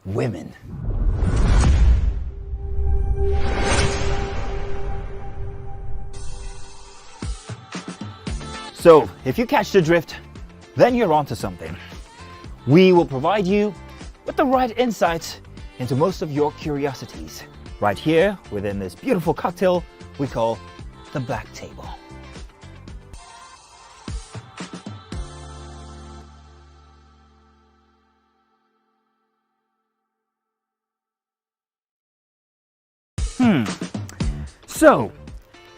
women. So, if you catch the drift, then you're onto something. We will provide you with the right insights into most of your curiosities, right here within this beautiful cocktail we call the Black Table. So,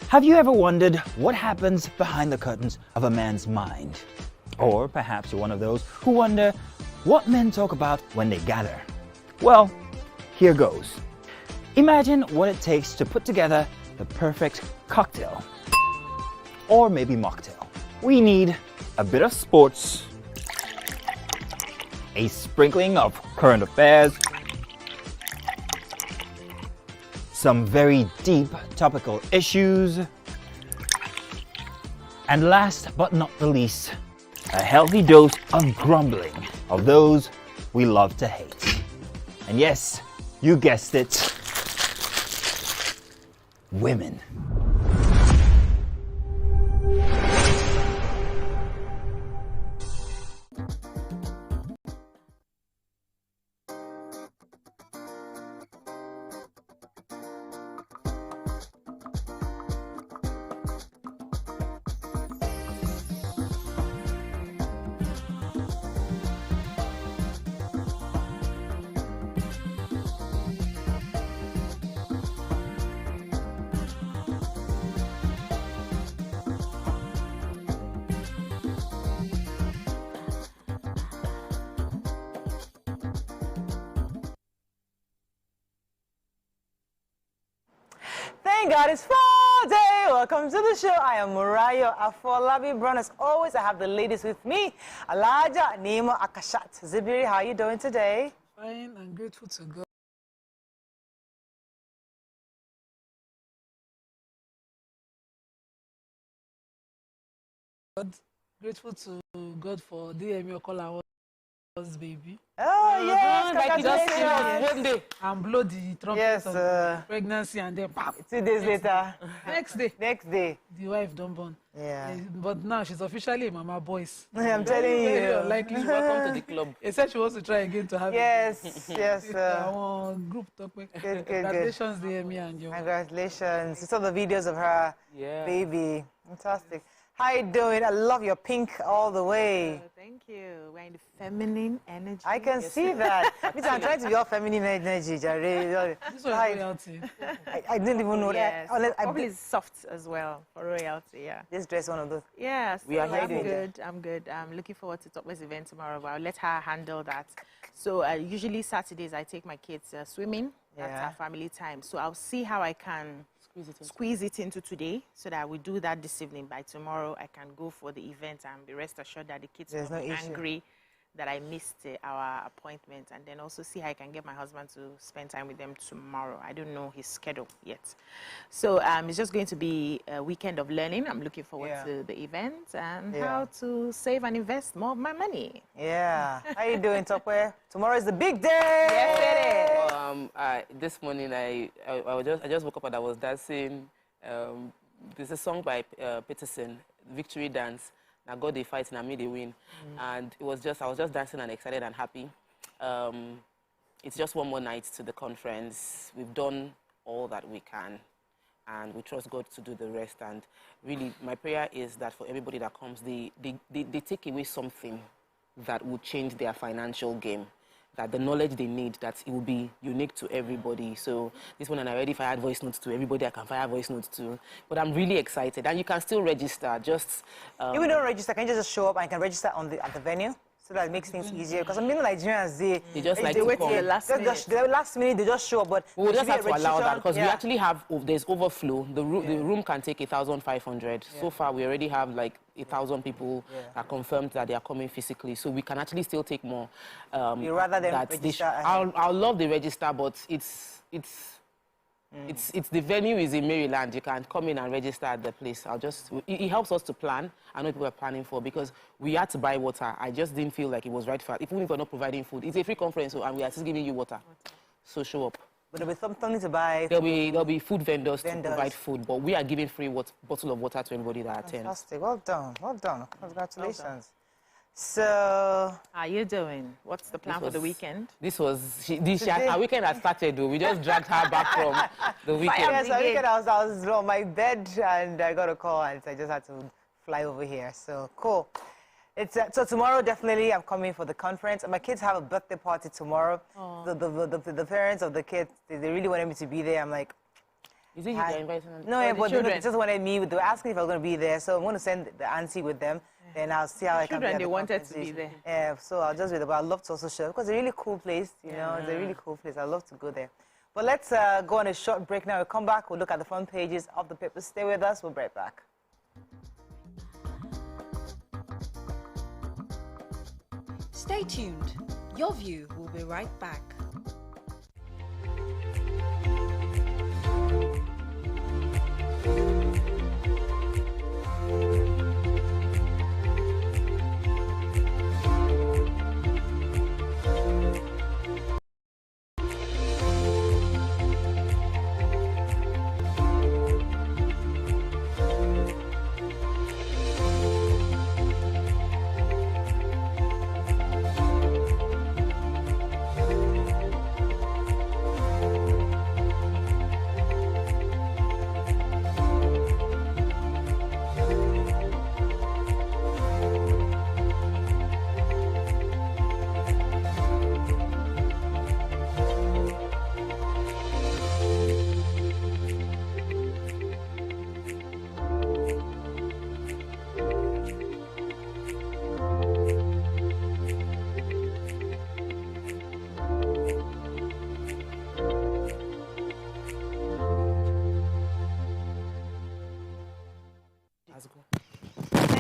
have you ever wondered what happens behind the curtains of a man's mind? Or perhaps you're one of those who wonder what men talk about when they gather. Well, here goes. Imagine what it takes to put together the perfect cocktail. Or maybe mocktail. We need a bit of sports, a sprinkling of current affairs, some very deep topical issues, and last but not the least, a healthy dose of grumbling of those we love to hate. And yes, you guessed it, women. Thank God it's Friday. Welcome to the show. I am Murayo Afolabi Brown. As always, I have the ladies with me. Alaja Nemo Akashat. Zibiri, how are you doing today? Fine and grateful to God. Grateful to God for DMU Okola was baby. Oh, yes. Like he just came out Congratulations. one day and blow the trumpet Yes, of pregnancy and then pop. 2 days later. Next day, The wife don't born. Yeah. But now she's officially a mama boys. I'm telling Very you. unlikely. Welcome to the club. He said she wants to try again to have Yes, yes. our group talk. Good. Congratulations, DMU and you. Congratulations. You saw the videos of her Yeah. baby. Fantastic. How you doing? I love your pink all the way. Thank you. We're in the feminine energy. I can see that. Means I'm trying to be all feminine energy, Jare. This was Hi. royalty. I didn't even know Yes. that. Probably soft as well for royalty, yeah. This dress one of those. Yes. We are I'm here. good. I'm good. I'm looking forward to Topwest event tomorrow, but I'll let her handle that. So usually Saturdays I take my kids swimming. That's Yeah. our family time. So I'll see how I can squeeze it into today so that we do that this evening. By tomorrow, I can go for the event and be rest assured that the kids There's will no be issue. angry that I missed our appointment, and then also see how I can get my husband to spend time with them tomorrow. I don't know his schedule yet. So it's just going to be a weekend of learning. I'm looking forward Yeah. to the event and Yeah. how to save and invest more of my money. Yeah. How you doing, Topwe? Tomorrow is the big day. Yes, it is. This morning I just woke up and I was dancing. There's a song by Peterson, Victory Dance. Now God they fight and I made a win, and I was just dancing and excited and happy. It's just one more night to the conference. We've done all that we can, and we trust God to do the rest. And really, my prayer is that for everybody that comes, they take away something that will change their financial game. That the knowledge they need, that it will be unique to everybody. So this one, and I already fired voice notes to everybody. I can fire voice notes to, but I'm really excited. And you can still register. Just If you don't register, can you just show up and you can register at the venue? So that makes things easier. Because I'm meaning Nigerians, They just like they to wait come. till the last minute. The last minute, they just show up. But We will there just should be have a to allow that registration. because we Yeah. actually have, there's overflow. The room can take 1,500. So far, we already have like 1,000 people that confirmed that they are coming physically. So we can actually still take more. You rather than that register ahead. I'll love the register, but it's It's the venue is in Maryland. You can come in and register at the place. It helps us to plan. I know people are planning for because we had to buy water. I just didn't feel like it was right for even if we're not providing food. It's a free conference, and we are still giving you water. So show up. But there'll be something to buy. There'll be food vendors to provide food, but we are giving free bottle of water to anybody that attends. Fantastic. Well done. Well done. Congratulations. Well done. So, how are you doing? What's the plan for the weekend? Our weekend has started, though. We just dragged her back from the weekend. Yes, my weekend I was on my bed and I got a call and so I just had to fly over here. So, cool. So tomorrow, definitely, I'm coming for the conference. My kids have a birthday party tomorrow. The parents of the kids, they really wanted me to be there. I'm like... Is it you that inviting them? No, but they just wanted me. They were asking if I was going to be there. So I'm going to send the auntie with them. Then I'll see how I can be at the they wanted to be there. Yeah, so I'll just be there. But I'd love to also share because it's a really cool place. You know, it's a really cool place. I'd love to go there. But let's go on a short break now. We'll come back. We'll look at the front pages of the papers. Stay with us. We'll be right back. Stay tuned. Your View will be right back.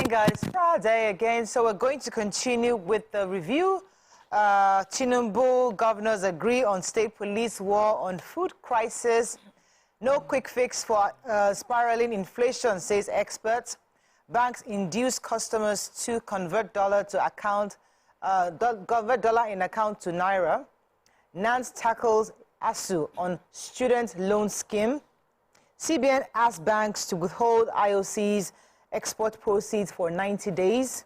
Guys, Friday again. So we're going to continue with the review. Tinubu governors agree on state police war on food crisis. No quick fix for spiraling inflation, says experts. Banks induce customers to convert dollar to account, convert dollar in account to naira. NANS tackles ASU on student loan scheme. CBN asks banks to withhold IOC's export proceeds for 90 days.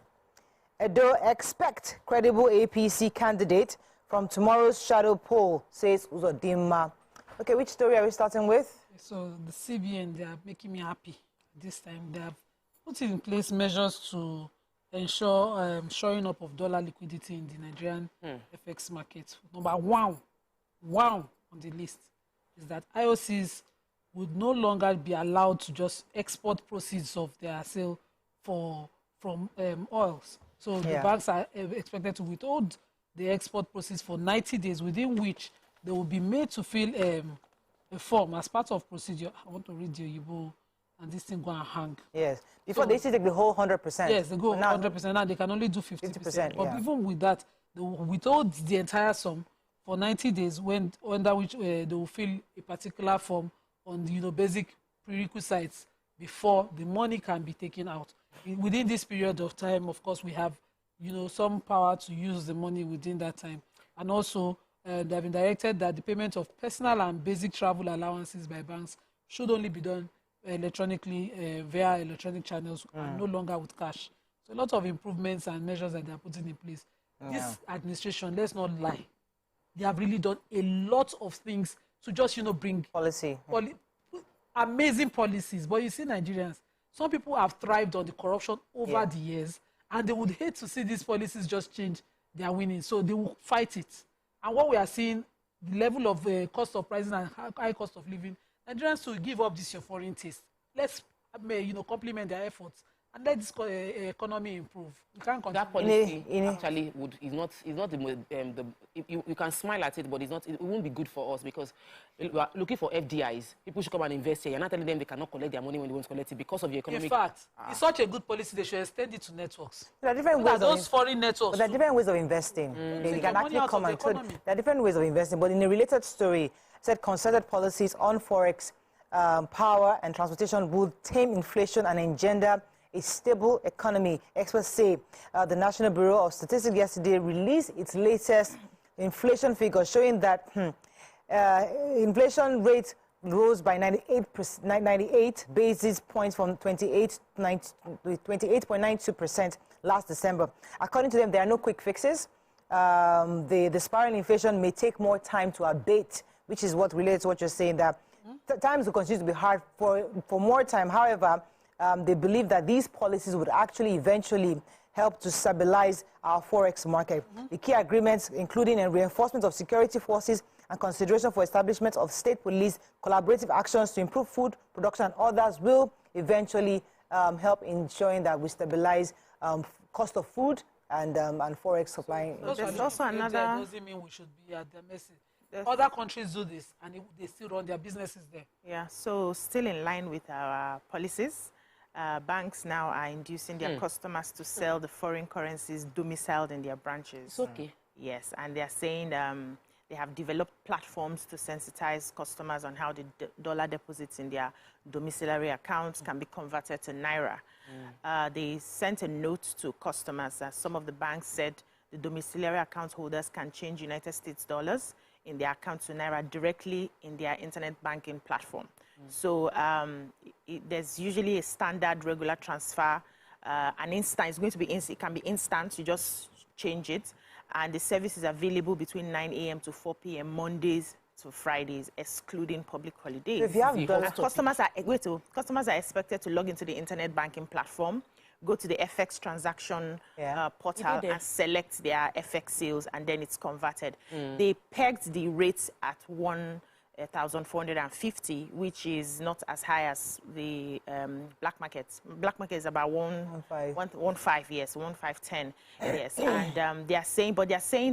Edo expect credible APC candidate from tomorrow's shadow poll, says Uzodimma. Okay, which story are we starting with? So the CBN, they are making me happy this time. They have put in place measures to ensure shoring up of dollar liquidity in the Nigerian FX market. Number one on the list is that IOCs would no longer be allowed to just export proceeds of their sale from oils. So the banks are expected to withhold the export proceeds for 90 days, within which they will be made to fill a form as part of procedure. I want to read the Yibo, and this thing go and hang. Yes. Before they used to take the whole 100%. Yes, they go 100%. Now they can only do 50%. But even with that, they will withhold the entire sum for 90 days, under which they will fill a particular form on the basic prerequisites before the money can be taken out. Within this period of time, of course, we have some power to use the money within that time. And also, they have been directed that the payment of personal and basic travel allowances by banks should only be done electronically via electronic channels and no longer with cash. So a lot of improvements and measures that they are putting in place. This administration, let's not lie, they have really done a lot of things to just, bring policy. Amazing policies. But you see, Nigerians, some people have thrived on the corruption over the years, and they would hate to see these policies just change their winning. So they will fight it. And what we are seeing, the level of cost of pricing and high cost of living, Nigerians will give up this your foreign taste. Let's, compliment their efforts and let this economy improve. We can't continue. That policy actually is not the most, you can smile at it, but it won't be good for us because we are looking for FDIs. People should come and invest here. You're not telling them they cannot collect their money when they want to collect it because of the economic. In fact, it's such a good policy, they should extend it to networks. There are different ways those foreign networks. But there are different ways of investing. You can actually come and there are different ways of investing, but in a related story, it said concerted policies on Forex, power and transportation will tame inflation and engender a stable economy. Experts say the National Bureau of Statistics yesterday released its latest inflation figure showing that inflation rate rose by 98 basis points from 28.92% last December. According to them, there are no quick fixes. The spiraling inflation may take more time to abate, which is what relates to what you're saying, that times will continue to be hard for more time. However, they believe that these policies would actually eventually help to stabilize our Forex market. The key agreements, including a reinforcement of security forces and consideration for establishment of state police, collaborative actions to improve food production and others will eventually help in ensuring that we stabilize cost of food and Forex supplying. There's also another... doesn't mean we should be at their mercy. Other countries do this and they still run their businesses there. Yeah, so still in line with our policies, banks now are inducing their customers to sell the foreign currencies domiciled in their branches. It's okay. Yes, and they're saying they have developed platforms to sensitize customers on how the dollar deposits in their domiciliary accounts can be converted to Naira. They sent a note to customers. Some of the banks said the domiciliary account holders can change United States dollars in their account to Naira directly in their internet banking platform. So there's usually a standard regular transfer. An instant, it's going to be it can be instant. You just change it, and the service is available between 9 a.m. to 4 p.m. Mondays to Fridays, excluding public holidays. If you have customers are expected to log into the internet banking platform, go to the FX transaction portal and select their FX sales, and then it's converted. They pegged the rates at 1,450, which is not as high as the black market. Black market is about 1.15, yes, 1.510, yes. And they are saying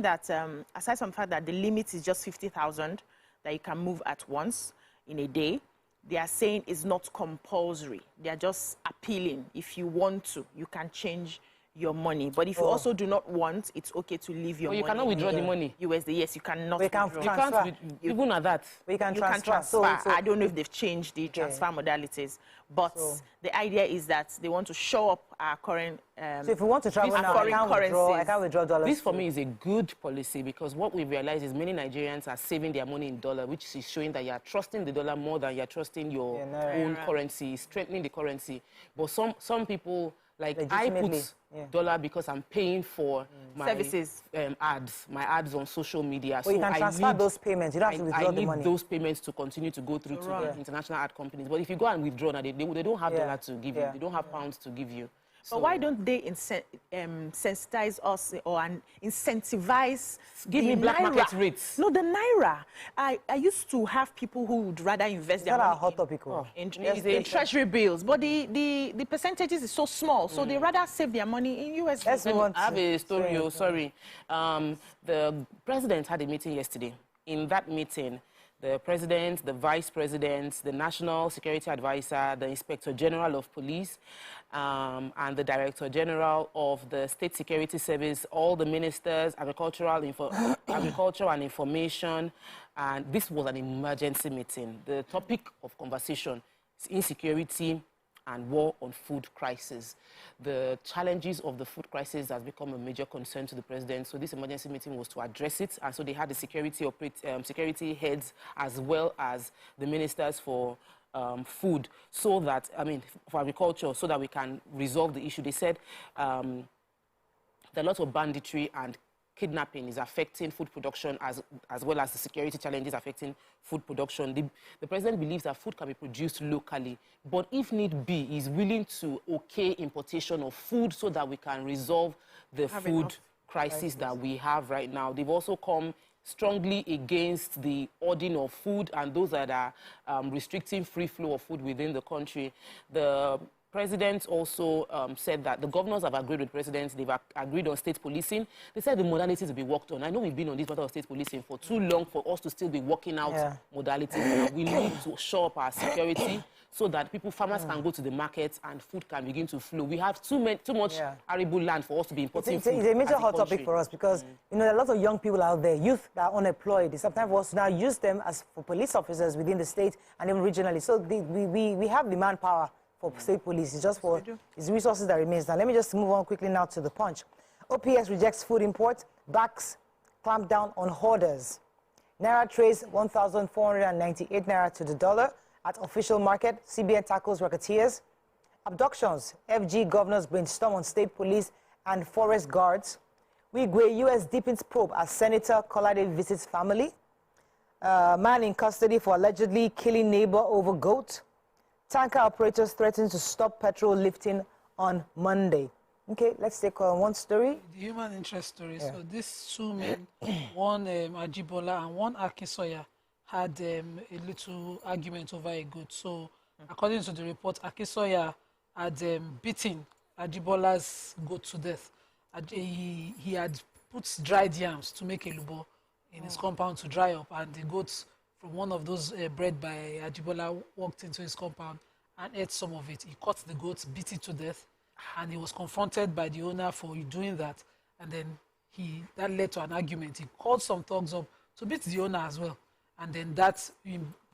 that aside from the fact that the limit is just 50,000 that you can move at once in a day, they are saying it's not compulsory. They are just appealing. If you want to, you can change your money. But if you also do not want, it's okay to leave your money. You cannot withdraw the money. USD, yes, you cannot withdraw. You can't, even at that. We can transfer. Can transfer. So I don't know if they've changed the transfer modalities. But the idea is that they want to show up our current so if you want to travel now, I can't withdraw dollars. This for me is a good policy because what we realize is many Nigerians are saving their money in dollar, which is showing that you are trusting the dollar more than you are trusting your own currency, strengthening the currency. But some people, like I put dollar because I'm paying for my services, my ads on social media. Well, so you can transfer those payments. You don't have to withdraw the money. I need those payments to continue to go through to the international ad companies. But if you go and withdraw now, they don't have dollar to give you. They don't have pounds to give you. So why don't they sensitize us or incentivize? Give me black market rates. No, the Naira. I used to have people who would rather invest their money hot topic in treasury bills, but the percentages is so small, so they rather save their money in USD. I have a story. Sorry, the president had a meeting yesterday. In that meeting, the president, the vice president, the national security advisor, the inspector general of police, and the director general of the state security service, all the ministers, agriculture and information, and this was an emergency meeting. The topic of conversation is insecurity and war on food crisis. The challenges of the food crisis has become a major concern to the president. So this emergency meeting was to address it. And so they had the security heads as well as the ministers for food, so that, for agriculture, so that we can resolve the issue. They said there are lots of banditry and kidnapping is affecting food production as well as the security challenges affecting food production. The president believes that food can be produced locally, but if need be, is willing to okay importation of food so that we can resolve the food crisis that we have right now. They've also come strongly against the hoarding of food and those that are restricting free flow of food within the country. The president also said that the governors have agreed with presidents. They've agreed on state policing. They said the modalities will be worked on. I know we've been on this matter of state policing for too long for us to still be working out modalities. We need to shore up our security so that farmers can go to the markets and food can begin to flow. We have too much arable land for us to be importing food. It's a major hot topic for us because, you know, there are a lot of young people out there, youth that are unemployed. It's sometimes for us to now use them as for police officers within the state and even regionally. So we have the manpower for state police. It's just for its resources that remains. Now, let me just move on quickly now to the punch. OPS rejects food import, backs clamp down on hoarders. Naira trades 1,498 Naira to the dollar at official market. CBN tackles racketeers. Abductions. FG governors brainstorm on state police and forest guards. Wigwe, U.S. deepens probe as Senator Kolade visits family. Man in custody for allegedly killing neighbor over goat. Tanker operators threaten to stop petrol lifting on Monday. Okay, let's take one story. The human interest story. Yeah. So these two men, one Ajibola and one Akisoya, had a little argument over a goat. So according to the report, Akisoya had beaten Ajibola's goat to death. He had put dried yams to make a lubo in his compound to dry up, and the goats from one of those bred by Ajibola walked into his compound and ate some of it. He caught the goat, beat it to death, and he was confronted by the owner for doing that. And then that led to an argument. He called some thugs up to beat the owner as well. And then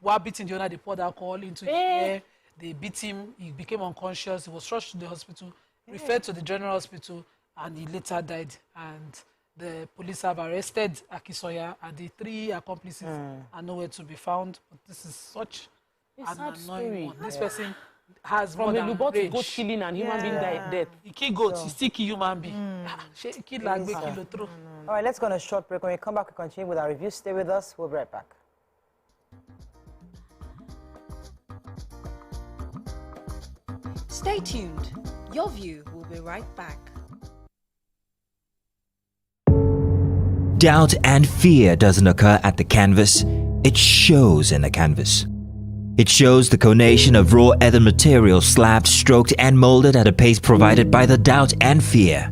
while beating the owner, they poured alcohol into his hair. They beat him. He became unconscious. He was rushed to the hospital, referred to the general hospital, and he later died. And the police have arrested Akisoya, and the 3 accomplices are nowhere to be found. But this is such an annoying one. This person has from the goat killing and human being death. He kill goats, he still kill human being. All right, let's go on a short break. When we come back, we continue with our review. Stay with us. We'll be right back. Stay tuned. Your view will be right back. Doubt and fear doesn't occur at the canvas, it shows in the canvas. It shows the conation of raw earthen material slabbed, stroked and molded at a pace provided by the doubt and fear.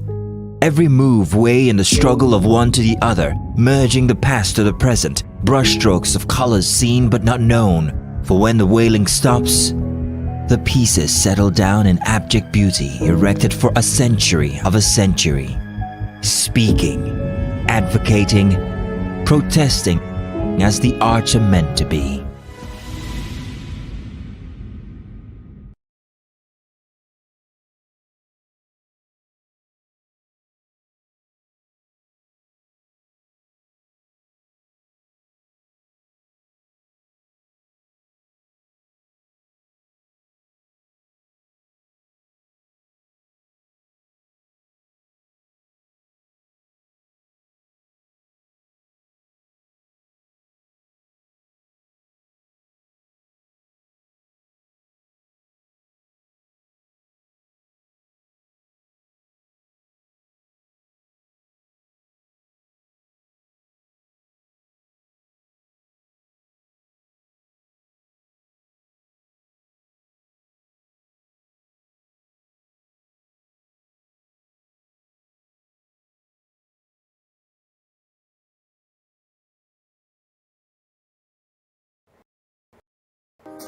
Every move way in the struggle of one to the other, merging the past to the present, brushstrokes of colors seen but not known. For when the wailing stops, the pieces settle down in abject beauty erected for a century of a century. Speaking, advocating, protesting as the arts are meant to be.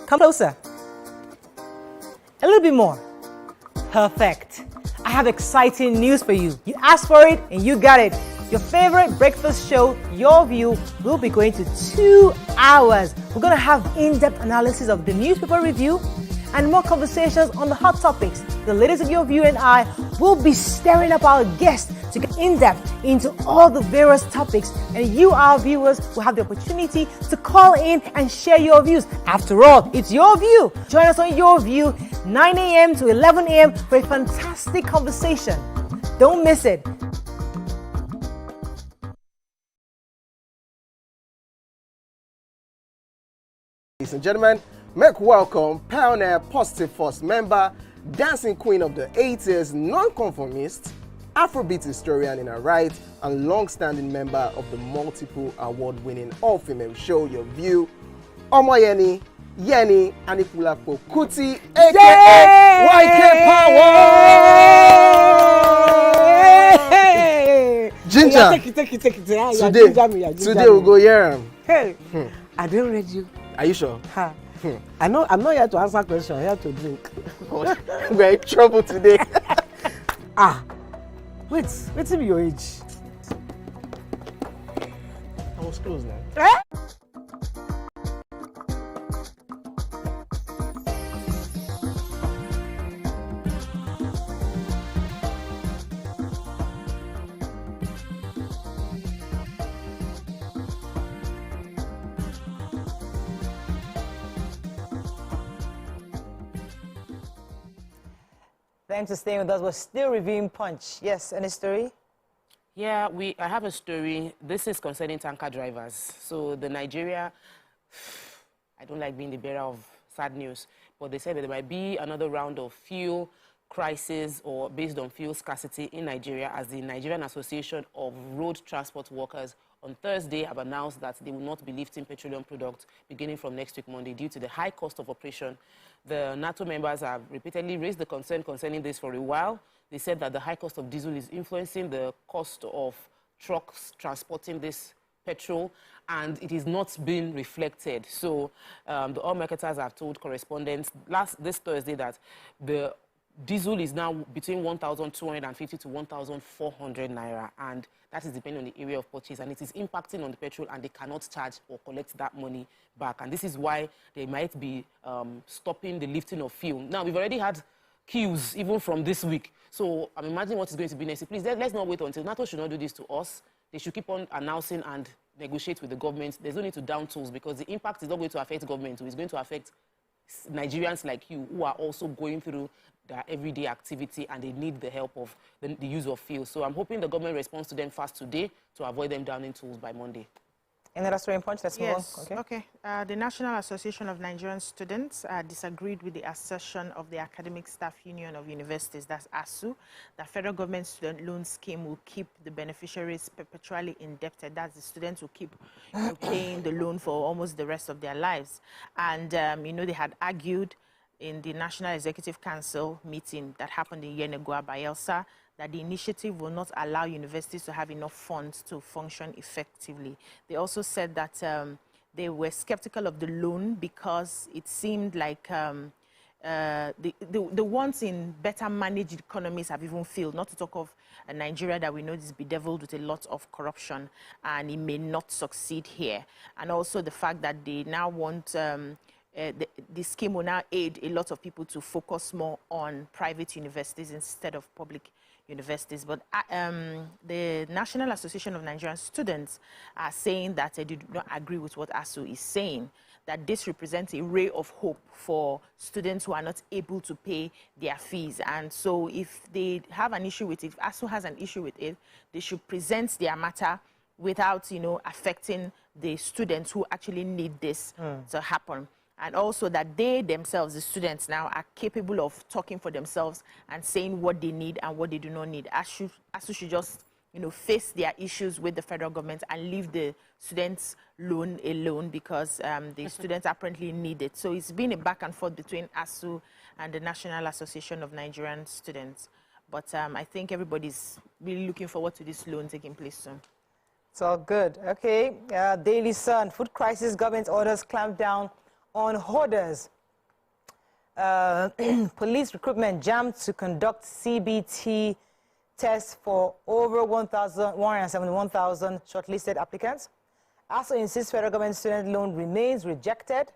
Come closer. A little bit more. Perfect. I have exciting news for you. You asked for it and you got it. Your favorite breakfast show, Your View, will be going to 2 hours. We're going to have in-depth analysis of the newspaper review and more conversations on the hot topics. The ladies of Your View and I will be stirring up our guests to get in-depth into all the various topics, and you, our viewers, will have the opportunity to call in and share your views. After all, it's your view. Join us on Your View, 9 a.m. to 11 a.m. for a fantastic conversation. Don't miss it. Ladies and gentlemen, make welcome pioneer Positive Force member, dancing queen of the 80s, non-conformist, Afrobeat historian in her right, and long-standing member of the multiple award-winning all-female show Your View, Omoyeni Yeni Anikulapo Kuti, aka YK Power! Ginger! Take it. Today we'll go here. Hey, I didn't read you. Are you sure? Ha. I'm not here to answer questions, I'm here to drink. We're in trouble today. What's your age? I was close now. Thanks for staying with us. We're still reviewing Punch. Yes, any story? Yeah, I have a story. This is concerning tanker drivers. So the Nigeria, I don't like being the bearer of sad news, but they said that there might be another round of fuel crisis or based on fuel scarcity in Nigeria, as the Nigerian Association of Road Transport Workers on Thursday have announced that they will not be lifting petroleum products beginning from next week Monday due to the high cost of operation. The NATO members have repeatedly raised the concern concerning this for a while. They said that the high cost of diesel is influencing the cost of trucks transporting this petrol, and it is not being reflected. So the oil marketers have told correspondents this Thursday that the diesel is now between 1,250 to 1,400 naira, and that is depending on the area of purchase, and it is impacting on the petrol, and they cannot charge or collect that money back. And this is why they might be stopping the lifting of fuel. Now, we've already had queues even from this week. So I'm imagining what is going to be next. Please, let's not wait until NATO should not do this to us. They should keep on announcing and negotiate with the government. There's no need to down tools, because the impact is not going to affect government. It's going to affect Nigerians like you who are also going through their everyday activity, and they need the help of the use of fuel. So I'm hoping the government responds to them fast today to avoid them downing tools by Monday. Another story in Punch? Let's move on. Okay. The National Association of Nigerian Students disagreed with the assertion of the Academic Staff Union of Universities, that's ASU, that federal government student loan scheme will keep the beneficiaries perpetually indebted. That's the students who keep paying the loan for almost the rest of their lives. And, they had argued in the National Executive Council meeting that happened in Yenagoa, Bayelsa, that the initiative will not allow universities to have enough funds to function effectively. They also said that they were skeptical of the loan because it seemed like the ones in better managed economies have even failed, not to talk of Nigeria that we know is bedeviled with a lot of corruption, and it may not succeed here. And also the fact that they now want the scheme will now aid a lot of people to focus more on private universities instead of public universities. But the National Association of Nigerian Students are saying that they do not agree with what ASU is saying, that this represents a ray of hope for students who are not able to pay their fees. And so if they have an issue with it, if ASU has an issue with it, they should present their matter without, affecting the students who actually need this to happen. And also that they themselves, the students now, are capable of talking for themselves and saying what they need and what they do not need. ASU should just, face their issues with the federal government and leave the students' loan alone, because the students apparently need it. So it's been a back and forth between ASU and the National Association of Nigerian Students. But I think everybody's really looking forward to this loan taking place soon. It's all good. Okay. Daily Sun, food crisis, government orders clamp down on hoarders. Police recruitment jammed to conduct CBT tests for over 171,000 shortlisted applicants. ASU insists federal government student loan remains rejected.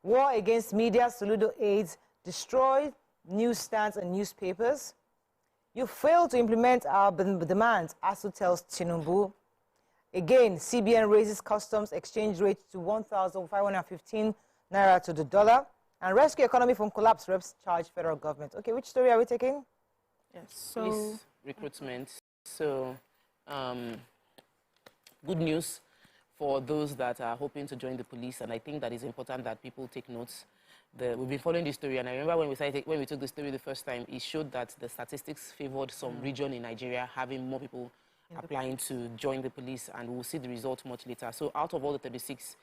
War against media, Soludo aides destroyed newsstands and newspapers. You failed to implement our demands, ASU tells Tunde. Again, CBN raises customs exchange rate to 1,515 naira to the dollar. And rescue economy from collapse, reps charge federal government. Okay, which story are we taking? Yes, so police recruitment. So good news for those that are hoping to join the police, and I think that is important that people take notes. We've been following this story, and I remember when we took the story the first time, it showed that the statistics favored some region in Nigeria having more people applying to join the police, and we'll see the result much later. So out of all the 36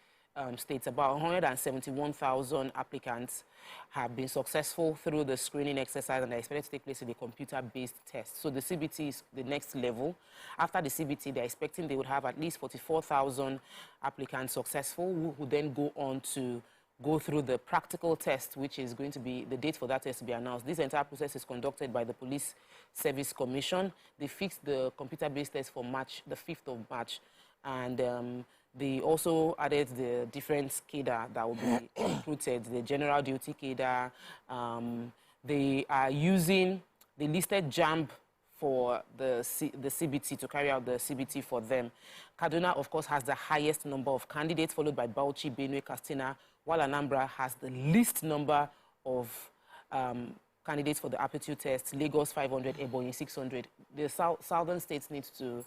states, about 171,000 applicants have been successful through the screening exercise, and they're expected to take place in a computer-based test. So the CBT is the next level. After the CBT, they're expecting they would have at least 44,000 applicants successful, who would then go on to go through the practical test, which is going to be, the date for that test to be announced. This entire process is conducted by the Police Service Commission. They fixed the computer-based test for March, the 5th of March. And they also added the different cadre that will be recruited, the general duty cadre. They listed JAMB for the CBT, to carry out the CBT for them. Kaduna, of course, has the highest number of candidates, followed by Bauchi, Benue, Katsina, while Anambra has the least number of candidates for the aptitude test. Lagos 500, Ebonyi 600. The southern states need to,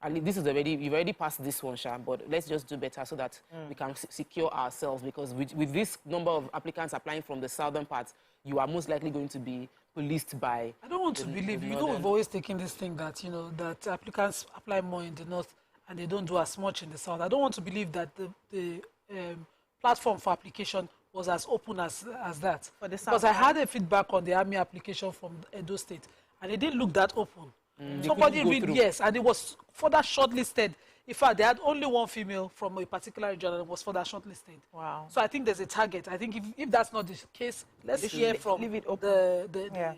this is already, you've already passed this one, Sha, but let's just do better so that we can secure ourselves, because with this number of applicants applying from the southern parts, you are most likely going to be policed by... I don't want to believe, you know, we've always taken this thing that, you know, that applicants apply more in the north and they don't do as much in the south. I don't want to believe that the platform for application was as open as that. For the south, because I had a feedback on the army application from Edo State, and it didn't look that open. Somebody read yes, and it was further shortlisted. In fact, they had only one female from a particular region and it was further shortlisted. Wow. So I think there's a target. I think if that's not the case, let's hear from the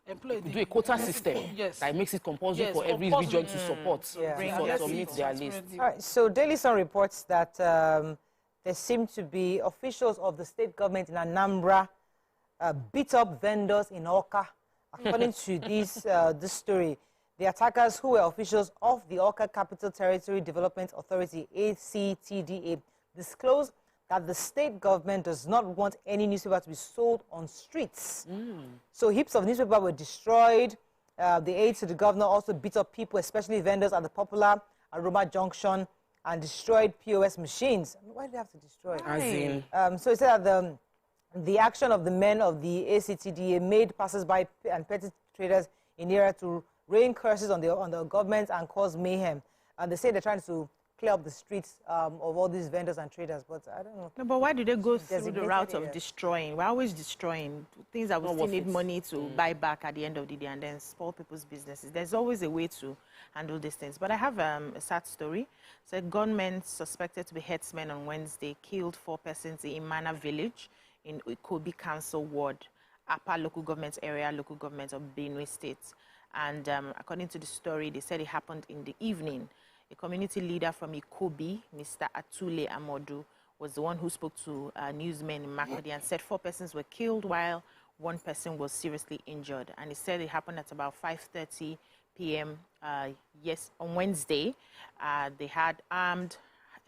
employee. Do a quota system that makes it compulsory for every region to support, to submit their list. All right, so Daily Sun reports that there seem to be officials of the state government in Anambra beat up vendors in Awka. According to this story, the attackers, who were officials of the Awka Capital Territory Development Authority, ACTDA, disclosed that the state government does not want any newspaper to be sold on streets. So heaps of newspapers were destroyed. The aides to the governor also beat up people, especially vendors at the popular Aroma Junction, and destroyed POS machines. Why do they have to destroy it? So it said that the action of the men of the ACTDA made passers-by and petty traders in the area to rain curses on the government and cause mayhem. And they say they're trying to clear up the streets of all these vendors and traders, but I don't know. No, but why do they go through the route of destroying? We're always destroying things that we still need money to buy back at the end of the day and then spoil people's businesses. There's always a way to handle these things. But I have a sad story. So gunmen suspected to be headsmen on Wednesday killed 4 persons in Imana village in Ikobi Council Ward, Upper Local Government Area, Local Government of Benue State. And according to the story, they said it happened in the evening. A community leader from Ikobi, Mr. Atule Amodu, was the one who spoke to newsmen in Makodi and said 4 persons were killed while 1 person was seriously injured. And he said it happened at about 5:30 p.m. On Wednesday. They had armed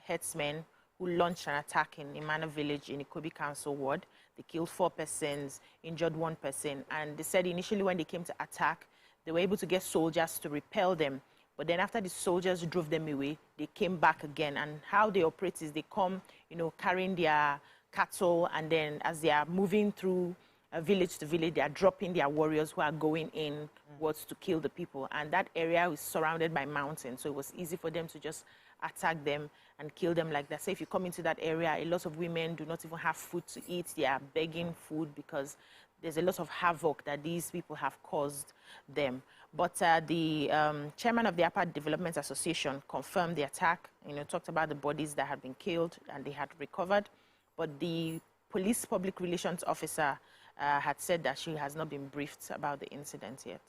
headsmen who launched an attack in Imana village in Ikobi Council Ward. They killed 4 persons, injured 1 person. And they said initially when they came to attack, they were able to get soldiers to repel them. But then after the soldiers drove them away, they came back again. And how they operate is they come, you know, carrying their cattle, and then as they are moving through village to village, they are dropping their warriors who are going in towards to kill the people. And that area is surrounded by mountains, so it was easy for them to just attack them and kill them like that. So if you come into that area, a lot of women do not even have food to eat. They are begging food because there's a lot of havoc that these people have caused them. But the chairman of the Upper Development Association confirmed the attack, you know, talked about the bodies that had been killed and they had recovered. But the police public relations officer had said that she has not been briefed about the incident yet.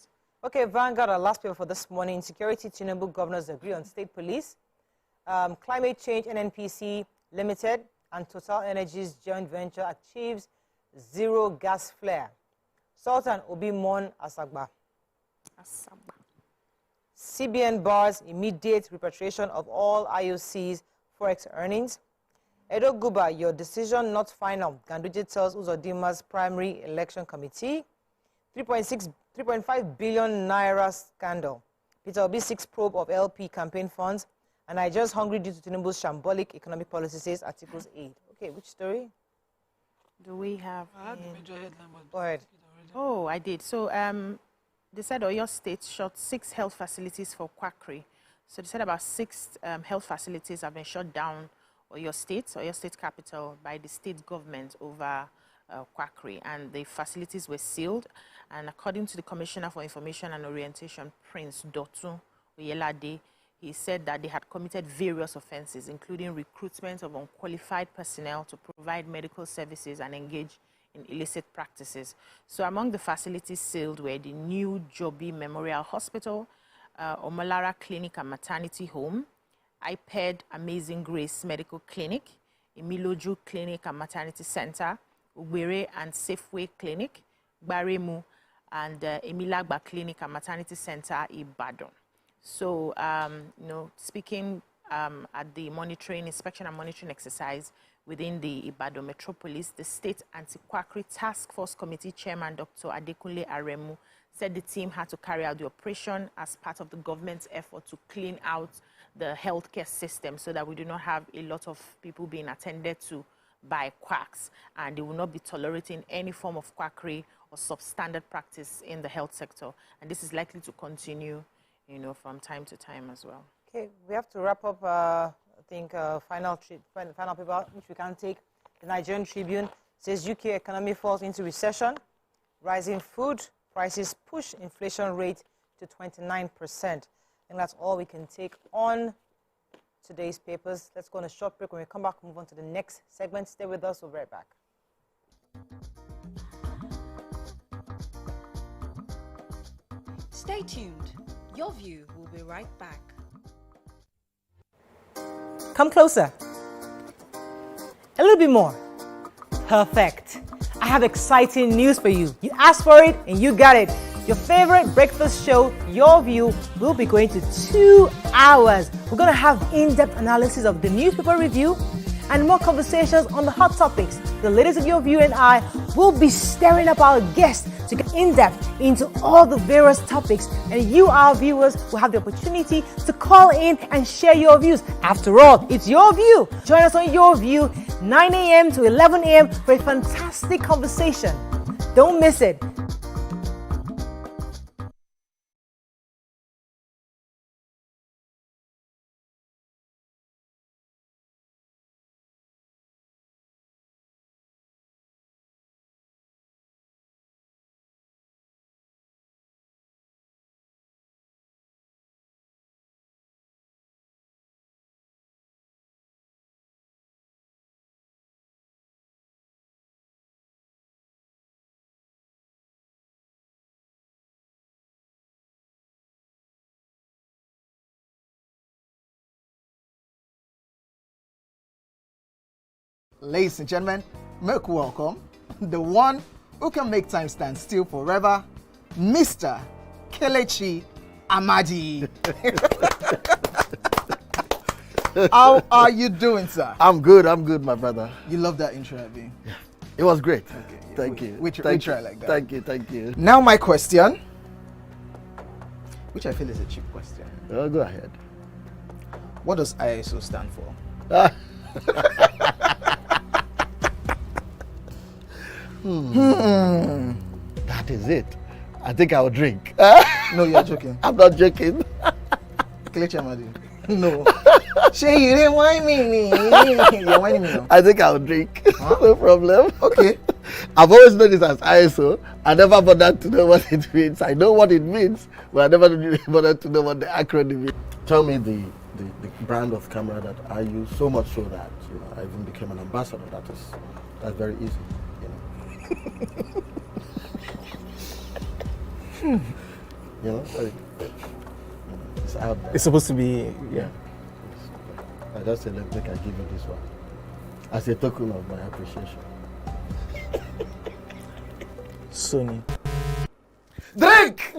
Okay, Vanguard, our last paper for this morning. Security Tinubu governors agree on state police. Climate Change NNPC Limited and Total Energies joint venture achieves zero gas flare. Sultan Obimon Asagba. CBN bars immediate repatriation of all IOC's forex earnings. Edo Guba, your decision not final. Ganduje tells Uzodima's primary election committee. 3.5 billion naira scandal. Peter Obi 6 probe of LP campaign funds. And Nigeria's hungry due to Tinubu's shambolic economic policy, says Articles 8. Okay, which story? Do we have? I had the major headline. Go ahead. Oh, I did. So they said Oyo State shut 6 health facilities for quackery. So they said about 6 health facilities have been shut down Oyo State capital, by the state government over quackery, and the facilities were sealed. And according to the Commissioner for Information and Orientation, Prince Dotun Oyelade, he said that they had committed various offenses, including recruitment of unqualified personnel to provide medical services and engage in illicit practices. So among the facilities sealed were the new Jobi Memorial Hospital, Omolara Clinic and Maternity Home, IPED Amazing Grace Medical Clinic, Emiloju Clinic and Maternity Center, Ugbere and Safeway Clinic, Baremu, and Emilagba Clinic and Maternity Center, Ibadan. So, speaking at the inspection and monitoring exercise within the Ibadan Metropolis, the State Anti-Quackery Task Force Committee Chairman, Dr. Adekunle Aremu, said the team had to carry out the operation as part of the government's effort to clean out the healthcare system so that we do not have a lot of people being attended to by quacks, and they will not be tolerating any form of quackery or substandard practice in the health sector. And this is likely to continue, from time to time as well. Okay, we have to wrap up, I think, final paper, which we can take. The Nigerian Tribune says UK economy falls into recession. Rising food prices push inflation rate to 29%. And that's all we can take on today's papers. Let's go on a short break. When we come back, move on to the next segment. Stay with us. We'll be right back. Stay tuned. Your view will be right back. Come closer. A little bit more. Perfect. I have exciting news for you. You asked for it and you got it. Your favorite breakfast show, Your View, will be going to 2 hours. We're going to have in-depth analysis of the newspaper review and more conversations on the hot topics. The ladies of Your View and I will be stirring up our guests to get in-depth into all the various topics, and you, our viewers, will have the opportunity to call in and share your views. After all, it's your view. Join us on Your View, 9 a.m. to 11 a.m. for a fantastic conversation. Don't miss it. Ladies and gentlemen, make welcome the one who can make time stand still forever, Mr. Kelechi Amadi. How are you doing, sir? I'm good, my brother. You love that intro, Abby? Yeah. It was great. Okay. Thank you. We try like that. Thank you. Now my question, which I feel is a cheap question. Oh, go ahead. What does ISO stand for? That is it. I think I'll drink. No, you're joking. I'm not joking. Kelechi Amadi. No. Shay, you didn't whine me. You're whining me now. I think I'll drink. Huh? No problem. Okay. I've always known this as ISO. I never bothered to know what it means. I know what it means, but I never bothered to know what the acronym is. Tell me the brand of camera that I use, so much so that I even became an ambassador. That's very easy. It's out there. It's supposed to be, yeah. I just said, let me give you this one as a token of my appreciation. Sony. Drink!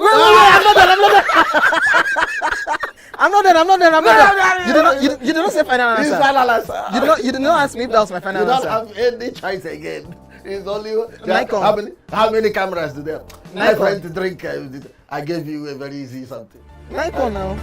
I'm not done. You did not say final answer. It's final answer. You did not ask me if that was my final You answer. don't have any choice again. It's only Nikon. how many cameras do they have? My Nikon. friend to drink. I gave you a very easy something. Nikon now.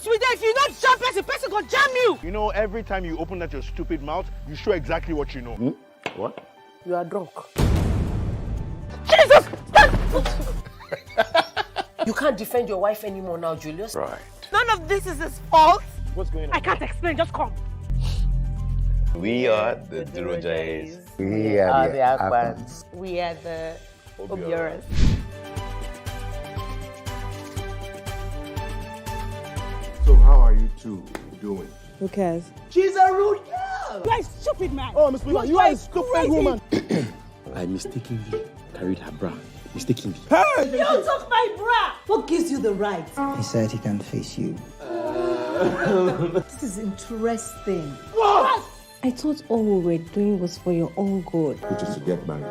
Once we there, if you not jam person gonna jam you. You know, every time you open that your stupid mouth, you show exactly what you know. What? You are drunk. Jesus! You can't defend your wife anymore now, Julius. Right. None of this is his fault. What's going on? I can't explain, just come. We are the Durojays. We are the Akbans. We are the Obioras. So how are you two doing? Who cares? She's a rude girl. You are a stupid man. Oh, Miss Lila, you are a stupid woman. I mistakenly carried her bra. Mistakenly. You took my bra. What gives you the right? He said he can't face you. This is interesting. What? I thought all we were doing was for your own good. Which is to get married.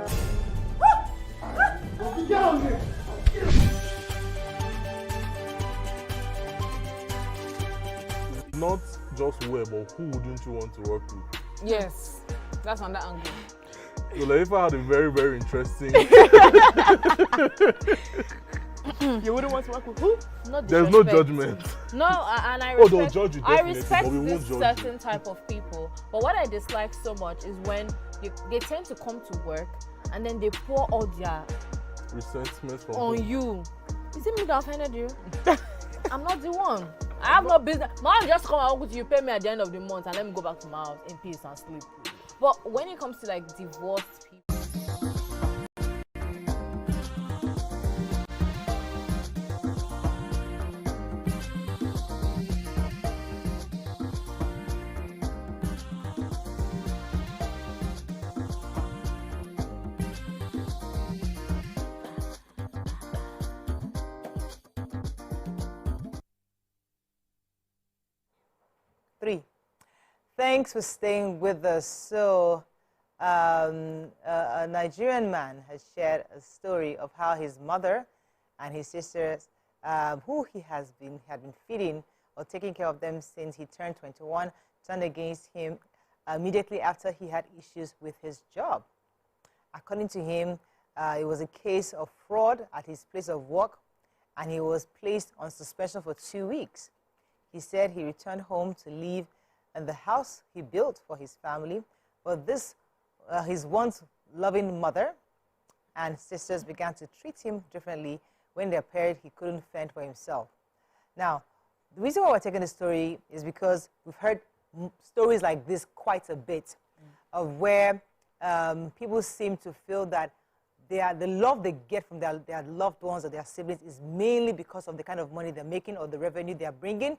Not just where, but who wouldn't you want to work with? Yes, that's on that angle. So Laifa had a very, very interesting... You wouldn't want to work with who? Not There's no disrespect. judgment. No, and I Oh, they'll respect, judge you I definitely, respect but we won't this judge certain you. type of people. But what I dislike so much is when they tend to come to work and then they pour all their Resentment from on who? you. Is it me that offended you? I'm not the one. I have no business. My mom just come and work with you, pay me at the end of the month, and let me go back to my house in peace and sleep. But when it comes to like divorced people. Thanks for staying with us. So, a Nigerian man has shared a story of how his mother and his sisters, who he had been feeding or taking care of them since he turned 21, turned against him immediately after he had issues with his job. According to him, it was a case of fraud at his place of work, and he was placed on suspension for 2 weeks. He said he returned home to live in the house he built for his family, but his once loving mother and sisters began to treat him differently when they appeared he couldn't fend for himself. Now, the reason why we're taking this story is because we've heard stories like this quite a bit, of where people seem to feel that the love they get from their loved ones or their siblings is mainly because of the kind of money they're making or the revenue they're bringing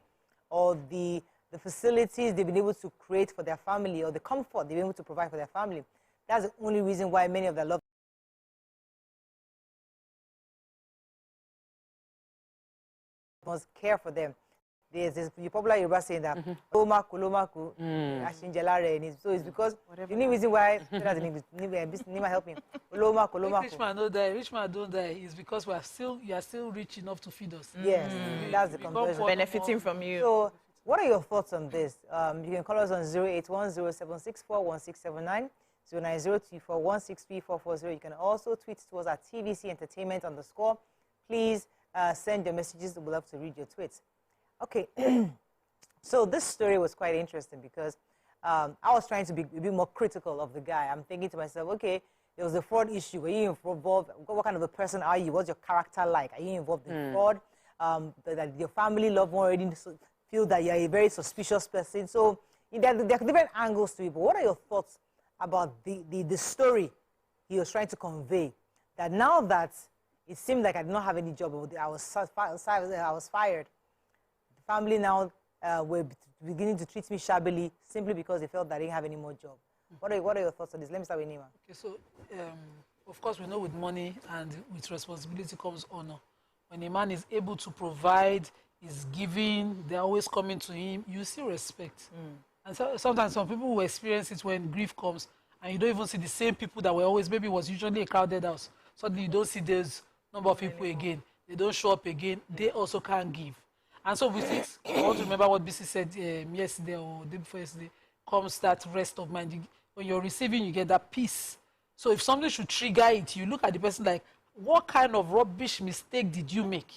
or the facilities they've been able to create for their family or the comfort they've been able to provide for their family. That's the only reason why many of their loved ones care for them. There's this popular Yoruba saying that Kolomaku, so it's because the only reason why Nima help me. Rich man don't die. Rich man don't die is because you are still rich enough to feed us. Yes, that's the conversion. Benefiting from you. So, what are your thoughts on this? You can call us on 08107641679, 09024163440. You can also tweet to us at tvcentertainment_. Please send your messages. We'd love to read your tweets. Okay, so this story was quite interesting because I was trying to be a bit more critical of the guy. I'm thinking to myself, okay, there was a fraud issue. Were you involved? What kind of a person are you? What's your character like? Are you involved in fraud? That your family, loved one already feel that you're a very suspicious person. So there are different angles to it. But what are your thoughts about the story he was trying to convey? That now that it seemed like I did not have any job, I was fired. The family now were beginning to treat me shabbily simply because they felt that I didn't have any more job. What are your thoughts on this? Let me start with Nima. Okay, so of course we know with money and with responsibility comes honor. When a man is able to provide, is giving, they're always coming to him, you see respect. And so, sometimes some people will experience it when grief comes and you don't even see the same people that were always, maybe it was usually a crowded house. Suddenly you don't see those number of people again. They don't show up again. They also can't give. And so with it, I want to remember what BC said yesterday or the day before yesterday, comes that rest of mind. When you're receiving, you get that peace. So if something should trigger it, you look at the person like, what kind of rubbish mistake did you make?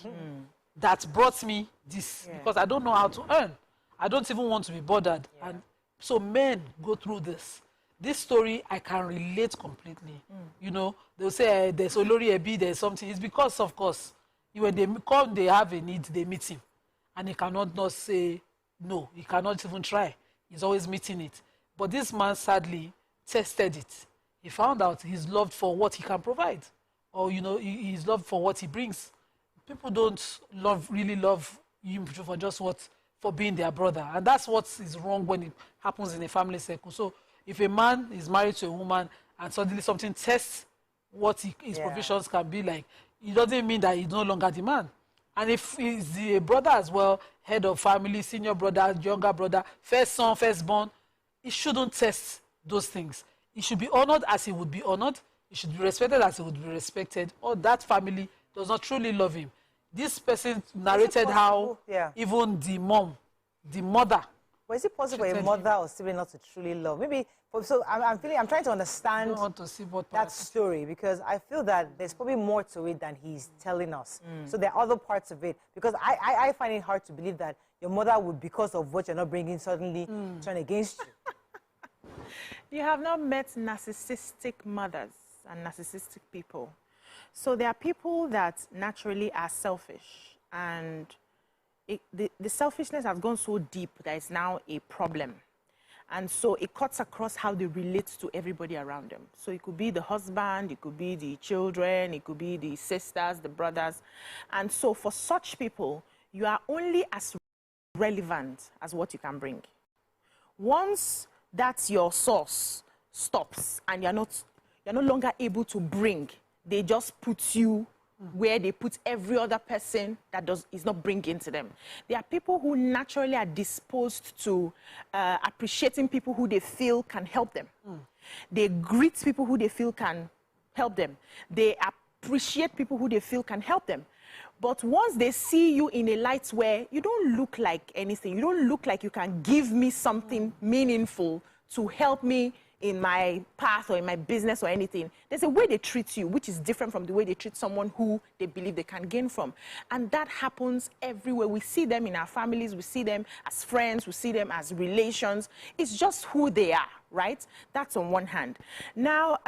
that brought me this because I don't know how to earn. I don't even want to be bothered. And so men go through this. This story, I can relate completely. You know, they'll say, there's Olori Ebi, there's something. It's because, of course, when they come, they have a need, they meet him. And he cannot not say no. He cannot even try. He's always meeting it. But this man, sadly, tested it. He found out he's loved for what he can provide. Or, you know, he's loved for what he brings. People don't really love you for just for being their brother. And that's what is wrong when it happens in a family circle. So if a man is married to a woman and suddenly something tests what his provisions can be like, it doesn't mean that he's no longer the man. And if he's the brother as well, head of family, senior brother, younger brother, first son, firstborn, he shouldn't test those things. He should be honored as he would be honored. He should be respected as he would be respected. Or that family does not truly love him. This person narrated how even the mother. But is it possible for a mother or sibling not to truly love? Maybe. So I'm trying to understand that story because I feel that there's probably more to it than he's telling us. So there are other parts of it because I find it hard to believe that your mother would, because of what you're not bringing, suddenly turn against you. You have not met narcissistic mothers and narcissistic people. So there are people that naturally are selfish, and the selfishness has gone so deep that it's now a problem. And so it cuts across how they relate to everybody around them. So it could be the husband, it could be the children, it could be the sisters, the brothers. And so for such people, you are only as relevant as what you can bring. Once that's your source stops and you're no longer able to bring, they just put you where they put every other person that is not bringing to them. There are people who naturally are disposed to appreciating people who they feel can help them. They greet people who they feel can help them. They appreciate people who they feel can help them. But once they see you in a light where you don't look like anything, you don't look like you can give me something meaningful to help me in my path or in my business or anything, there's a way they treat you which is different from the way they treat someone who they believe they can gain from. And that happens everywhere. We see them in our families, we see them as friends, we see them as relations. It's just who they are, right? That's on one hand. Now,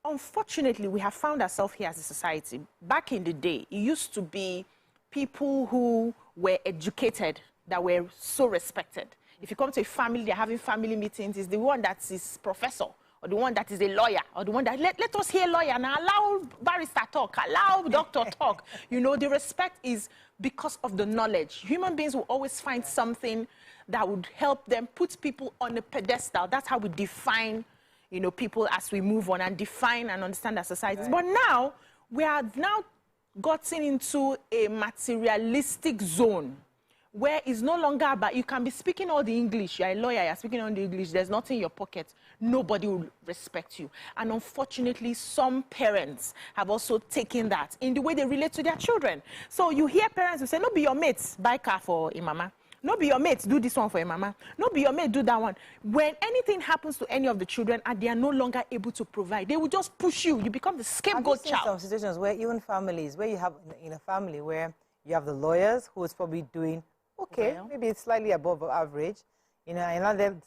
unfortunately, we have found ourselves here as a society. Back in the day, it used to be people who were educated that were so respected. If you come to a family, they're having family meetings, it's the one that is professor, or the one that is a lawyer, or the one that, let us hear lawyer now, allow barrister talk, allow doctor talk. You know, the respect is because of the knowledge. Human beings will always find something that would help them put people on a pedestal. That's how we define, you know, people as we move on and define and understand our societies. But now, we have now gotten into a materialistic zone where it's no longer about, you can be speaking all the English, you're a lawyer, you're speaking all the English, there's nothing in your pocket, nobody will respect you. And unfortunately, some parents have also taken that in the way they relate to their children. So you hear parents who say, no be your mates, buy car for a mama. No be your mates, do this one for a mama. No be your mate, do that one. When anything happens to any of the children and they are no longer able to provide, they will just push you. You become the scapegoat child. Some situations where even families, where you have in a family where you have the lawyers who is probably doing okay, maybe it's slightly above average. You know,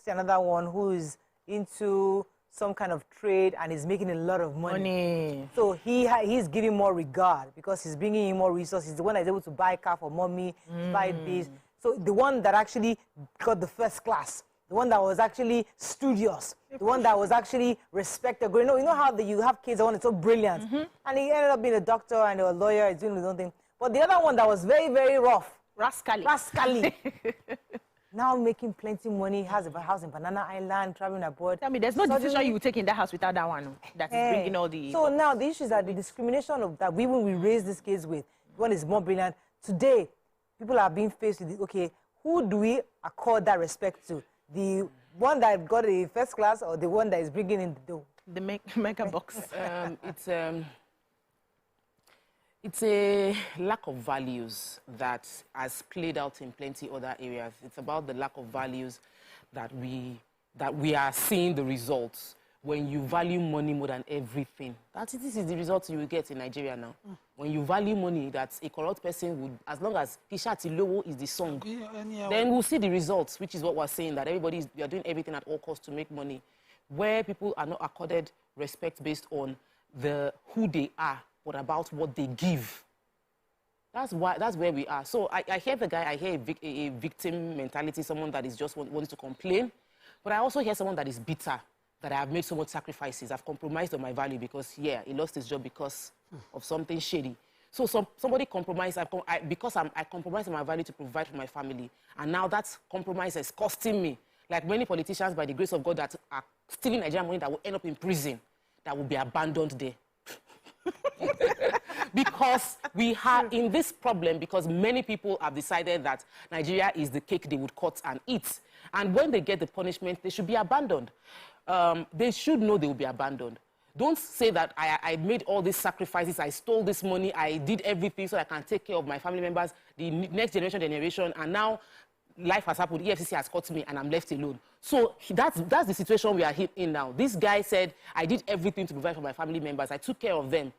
another one who is into some kind of trade and is making a lot of money. So he's giving more regard because he's bringing in more resources. The one that is able to buy a car for mommy, buy this. So the one that actually got the first class, the one that was actually studious, the one that was actually respected. You know how you have kids that want to so brilliant, and he ended up being a doctor and a lawyer, he's doing his own thing. But the other one that was very, very rough, rascally. Now making plenty money, has a house in Banana Island, traveling abroad. Tell me, there's no decision you will take in that house without that one that is bringing all the... So now the issue is that the discrimination of that when we raise these kids with, one is more brilliant. Today, people are being faced with, okay, who do we accord that respect to? The one that got a first class or the one that is bringing in the dough? The mega box. It's a lack of values that has played out in plenty other areas. It's about the lack of values that we are seeing the results. when you value money more than everything. This is the result you will get in Nigeria now. When you value money, that a corrupt person would, as long as Kishati Lowo is the song, then we'll see the results, which is what we're saying, that we are doing everything at all costs to make money, where people are not accorded respect based on who they are, but about what they give. That's where we are. So I hear the guy, I hear a victim mentality, someone that is just wanting to complain, but I also hear someone that is bitter, that I have made so much sacrifices. I've compromised on my value because, yeah, he lost his job because of something shady. So somebody compromised, because I compromised on my value to provide for my family. And now that compromise is costing me. Like many politicians, by the grace of God, that are stealing Nigerian money that will end up in prison, that will be abandoned there. Because we are in this problem because many people have decided that Nigeria is the cake they would cut and eat. And when they get the punishment, they should be abandoned. They should know they will be abandoned. Don't say that I made all these sacrifices, I stole this money, I did everything so I can take care of my family members, the next generation, and now life has happened, EFCC has caught me, and I'm left alone. So that's the situation we are in now. This guy said, I did everything to provide for my family members, I took care of them,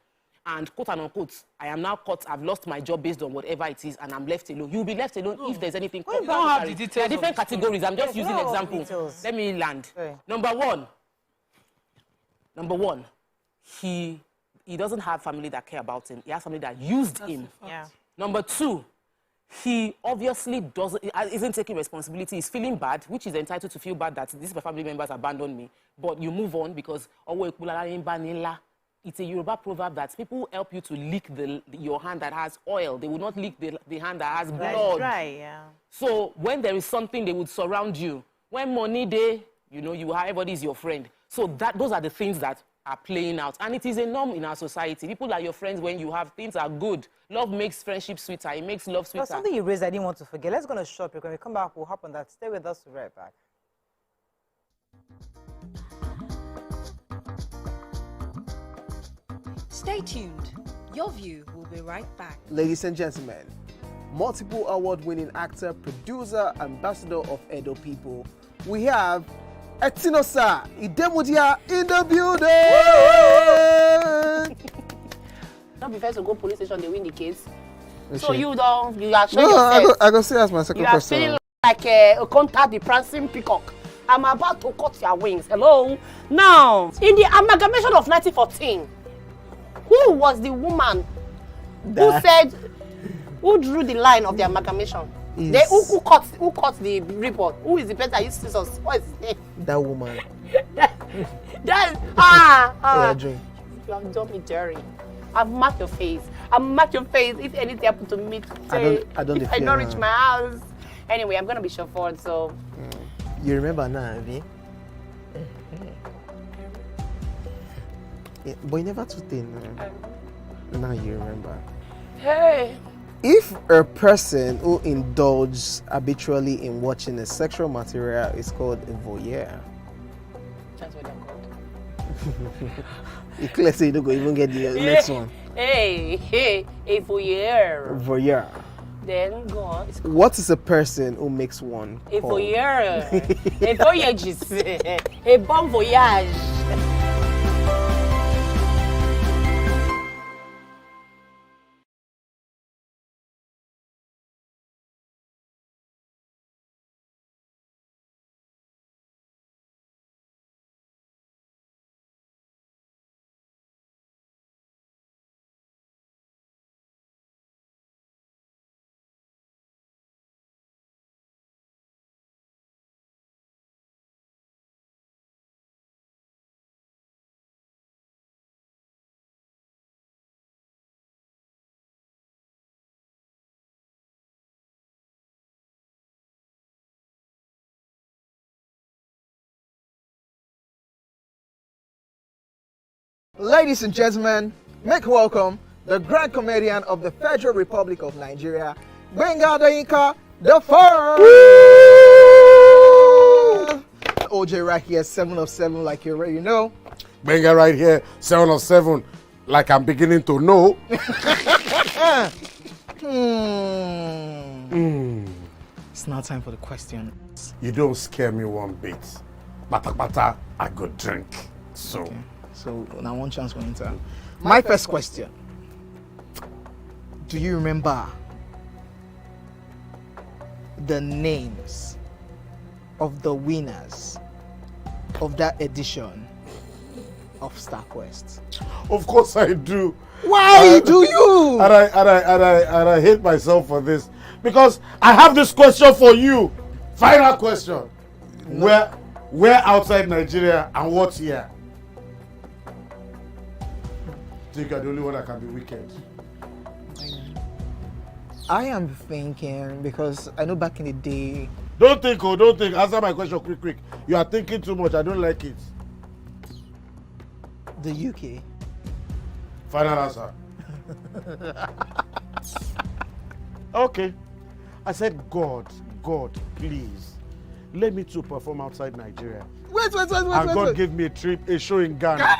and quote and unquote, I am now caught, I've lost my job based on whatever it is, and I'm left alone. You'll be left alone if there's anything. You don't have the details. There are different categories. I'm just using examples. Let me land. Right. Number one, he doesn't have family that care about him. He has family that used him. Yeah. Number two, he obviously isn't taking responsibility. He's feeling bad, which is entitled to feel bad that these family members abandoned me. But you move on because it's a Yoruba proverb that people help you to lick your hand that has oil. They will not lick the hand that has blood. Dry, yeah. So when there is something, they would surround you. When money day, everybody is your friend. So those are the things that are playing out. And it is a norm in our society. People are your friends when you have things are good. Love makes friendship sweeter. It makes love sweeter. There's something you raised I didn't want to forget. Let's go on a short break. When we come back, we'll hop on that. Stay with us. We'll be right back. Stay tuned. Your view will be right back. Ladies and gentlemen, multiple award-winning actor, producer, ambassador of Edo People, we have Etinosa Idemudia in the building. Not be first to go police station, they win the case. Okay. So you are showing yourself. I go see as my second question. You are feeling like a contact the prancing peacock. I'm about to cut your wings. Hello. Now, in the amalgamation of 1914, who was the woman who drew the line of the amalgamation? Who cut the report? Who is the person that used scissors? What is his name? That woman. You have done me dirty. I've marked your face. If anything happened to me today, I don't reach my house. Anyway, I'm gonna be chauffeured, so. You remember now, Abby? Yeah, but you never too thin. Now you remember. Hey. If a person who indulges habitually in watching a sexual material is called a voyeur. That's what they're called. You clearly say you don't go even get the next one. Hey, a voyeur. Voyeur. Then go on. What is a person who makes one? A voyeur. A voyagist. A bon voyage. Ladies and gentlemen, make welcome the grand comedian of the Federal Republic of Nigeria, Gbenga Adeyinka the First. OJ right here, 7 of 7, like you already know. Gbenga right here, 7 of 7, like I'm beginning to know. It's now time for the question. You don't scare me one bit. Bata bata, I go drink. So. Okay. So now one chance for Inter. My first question. Do you remember the names of the winners of that edition of StarQuest? Of course I do. Why do you? And I hate myself for this because I have this question for you. Final question. No. Where outside Nigeria and what year? I think you're the only one that can be wicked. I am thinking because I know back in the day. Don't think. Answer my question quick. You are thinking too much. I don't like it. The UK. Final answer. Okay. I said, God, please, let me to perform outside Nigeria. Wait. And God gave me a trip, a show in Ghana.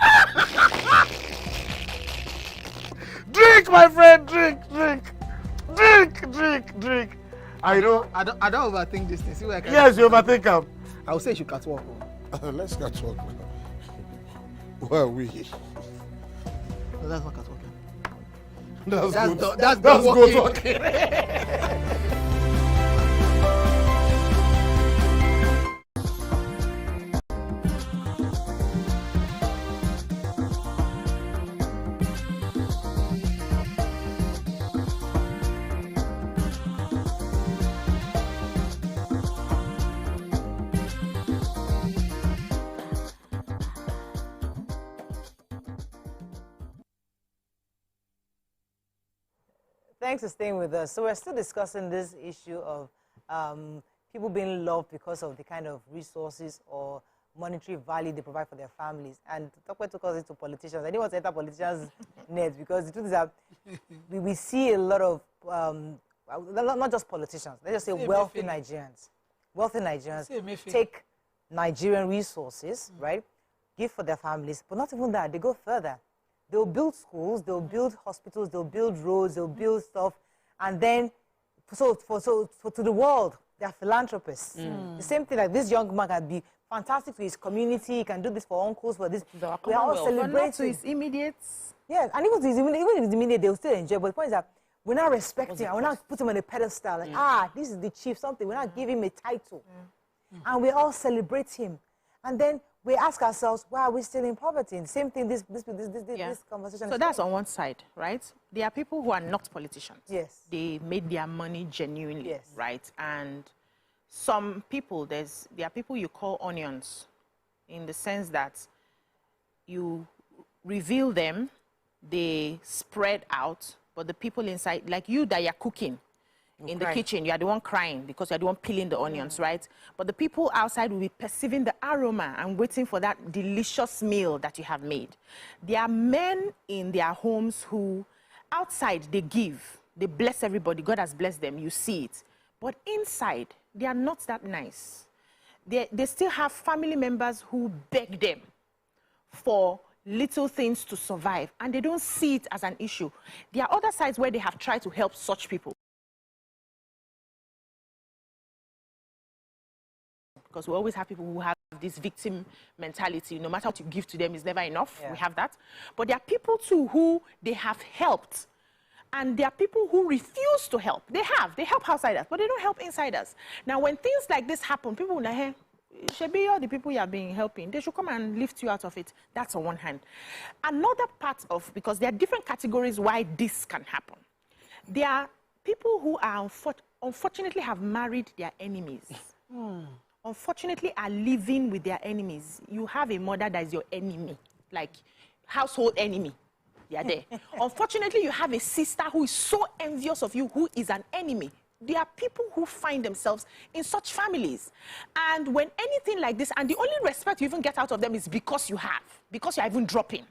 Drink, my friend, drink. I don't overthink this thing. See where I can. Yes, you overthink them. I would say you should catwalk. Let's catwalk. Where are we? No, that's not catwalking. That's good talking. Thanks for staying with us. So we're still discussing this issue of people being loved because of the kind of resources or monetary value they provide for their families. And Tokwe took us into politicians. I didn't want to enter politicians' net because the truth is that we see a lot of, not just politicians, let's just say wealthy Nigerians. Wealthy Nigerians take Nigerian resources, right, give for their families, but not even that, they go further. They'll build schools, they'll build hospitals, they'll build roads, they'll build stuff, and then, so to the world, they're philanthropists. The same thing, like this young man can be fantastic to his community, he can do this for uncles, for this, we are all celebrating. To his immediates. Yes, and even if it's immediate, they'll still enjoy, but the point is that we're not respecting him, we're not putting him on a pedestal, like, this is the chief, something, we're not giving him a title. And we all celebrate him. And then we ask ourselves, why are we still in poverty? Same thing, this conversation. So that's on one side, right? There are people who are not politicians. Yes. They made their money genuinely, yes, right? And some people, there are people you call onions, in the sense that you reveal them, they spread out, but the people inside, like you that you're cooking, in the kitchen, you are the one crying because you are the one peeling the onions, right? But the people outside will be perceiving the aroma and waiting for that delicious meal that you have made. There are men in their homes who, outside, they give. They bless everybody. God has blessed them. You see it. But inside, they are not that nice. They still have family members who beg them for little things to survive, and they don't see it as an issue. There are other sides where they have tried to help such people. Because we always have people who have this victim mentality. No matter what you give to them is never enough. Yeah. We have that. But there are people too who they have helped. And there are people who refuse to help. They help outsiders, but they don't help insiders. Now, when things like this happen, people will say, it should be all the people you have been helping. They should come and lift you out of it. That's on one hand. Another part of, because there are different categories why this can happen. There are people who are unfortunately have married their enemies. Unfortunately are living with their enemies. You have a mother that is your enemy, like household enemy. They are there. Unfortunately, you have a sister who is so envious of you, who is an enemy. There are people who find themselves in such families. And when anything like this, and the only respect you even get out of them is because you are even dropping.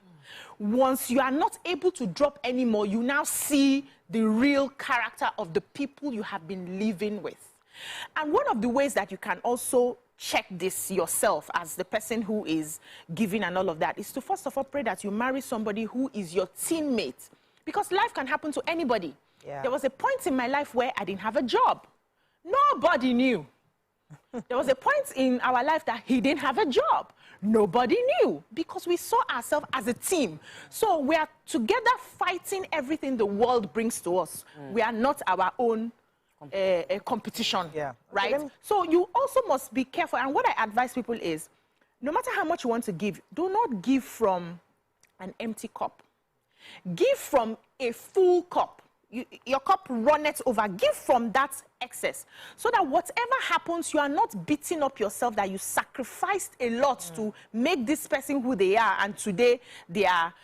Once you are not able to drop anymore, you now see the real character of the people you have been living with. And one of the ways that you can also check this yourself as the person who is giving and all of that is to first of all pray that you marry somebody who is your teammate. Because life can happen to anybody. Yeah. There was a point in my life where I didn't have a job. Nobody knew. There was a point in our life that he didn't have a job. Nobody knew because we saw ourselves as a team. So we are together fighting everything the world brings to us. We are not our own competition, right? Okay, so you also must be careful. And what I advise people is, no matter how much you want to give, do not give from an empty cup. Give from a full cup. Your cup runneth over. Give from that excess, so that whatever happens, you are not beating up yourself that you sacrificed a lot to make this person who they are, and today they are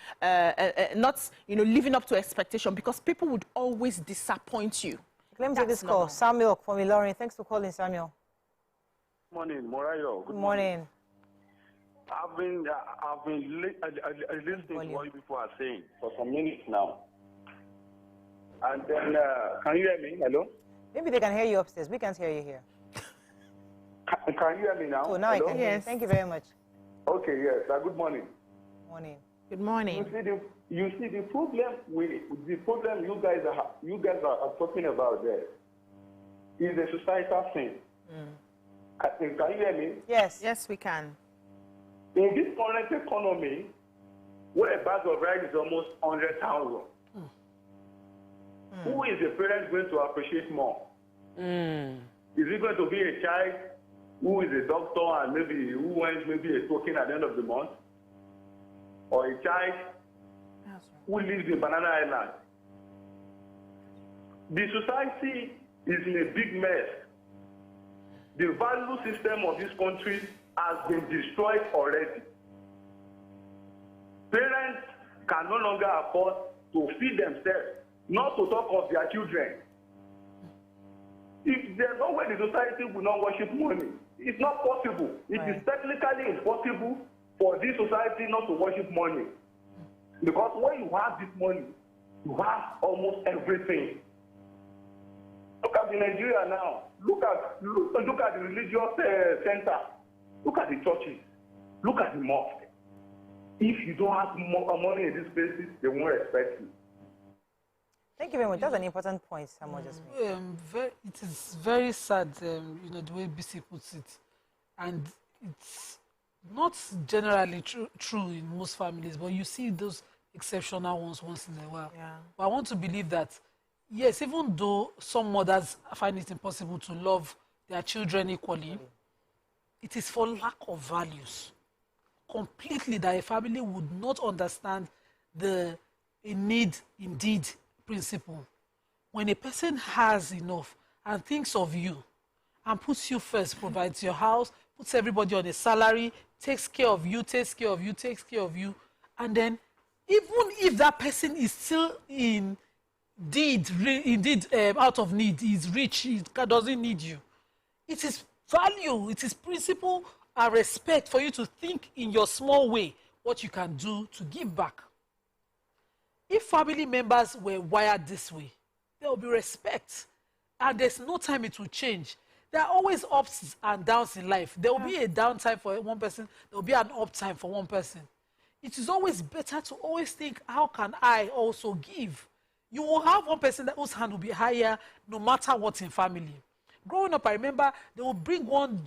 not, living up to expectation, because people would always disappoint you. Let me take this call. Samuel from Ilorin. Thanks for calling, Samuel. Morning, Morayo. Good morning. I've been listening to what you people are saying for some minutes now. And then, can you hear me? Hello? Maybe they can hear you upstairs. We can't hear you here. Can you hear me now? Oh, now Hello? I can hear you. Thank you very much. Okay, yes. Good morning. Morning. Good morning. You see the problem you guys are talking about there is a societal thing. Can you hear me? Yes. Yes, we can. In this current economy, where a bag of rice is almost 100,000, who is the parent going to appreciate more? Is it going to be a child who is a doctor and who wants a token at the end of the month? Or a child who lives in Banana Island? The society is in a big mess. The value system of this country has been destroyed already. Parents can no longer afford to feed themselves, not to talk of their children. If there's no way the society will not worship money, it's not possible. It is technically impossible for this society not to worship money. Because when you have this money, you have almost everything. Look at Nigeria now. Look at the religious center. Look at the churches. Look at the mosque. If you don't have money in these places, they won't respect you. Thank you very much. That's an important point someone just made. It is very sad, the way BC puts it. And it's not generally true in most families, but you see those exceptional ones once in a while. Yeah. But I want to believe that, yes, even though some mothers find it impossible to love their children equally, it is for lack of values. Completely, that a family would not understand the need indeed principle. When a person has enough and thinks of you and puts you first, provides your house, puts everybody on a salary, takes care of you, and then even if that person is still indeed out of need, is rich, he doesn't need you, it is value, it is principle and respect for you to think in your small way what you can do to give back. If family members were wired this way, there will be respect. And there's no time it will change. There are always ups and downs in life. There will be a downtime for one person. There will be an uptime for one person. It is always better to always think, how can I also give? You will have one person whose hand will be higher no matter what in family. Growing up, I remember they would bring one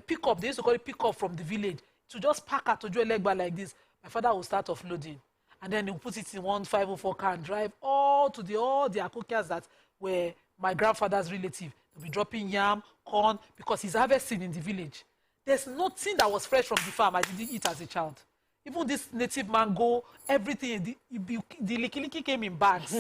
pickup. They used to call it pickup from the village to just pack at Ojo Elegba like this. My father would start offloading. And then he'll put it in one 504 car and drive all the akokias that were my grandfather's relative. They'll be dropping yam, corn, because he's harvesting in the village. There's nothing that was fresh from the farm I didn't eat as a child. Even this native mango, everything, the likiliki came in bags.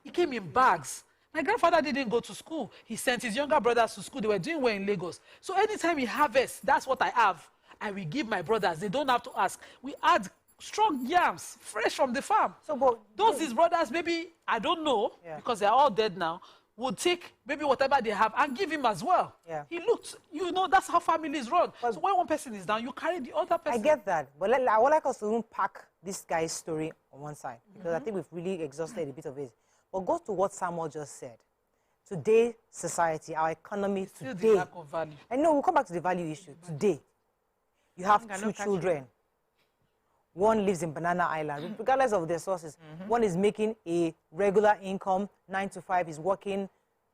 It came in bags. My grandfather didn't go to school. He sent his younger brothers to school. They were doing well in Lagos. So anytime he harvests, that's what I have. I will give my brothers. They don't have to ask. We add strong yams, fresh from the farm. So, but those his brothers, maybe, I don't know, because they're all dead now, would take maybe whatever they have and give him as well. Yeah. He looked, that's how families run. But so when one person is down, you carry the other person. I get that. But I would like us to unpack this guy's story on one side, because I think we've really exhausted a bit of it. But go to what Samuel just said. Today's society, our economy today. The lack of value. I know, we'll come back to the value issue. Today, you have two children. One lives in Banana Island, regardless of their sources. One is making a regular income, 9 to 5, is working,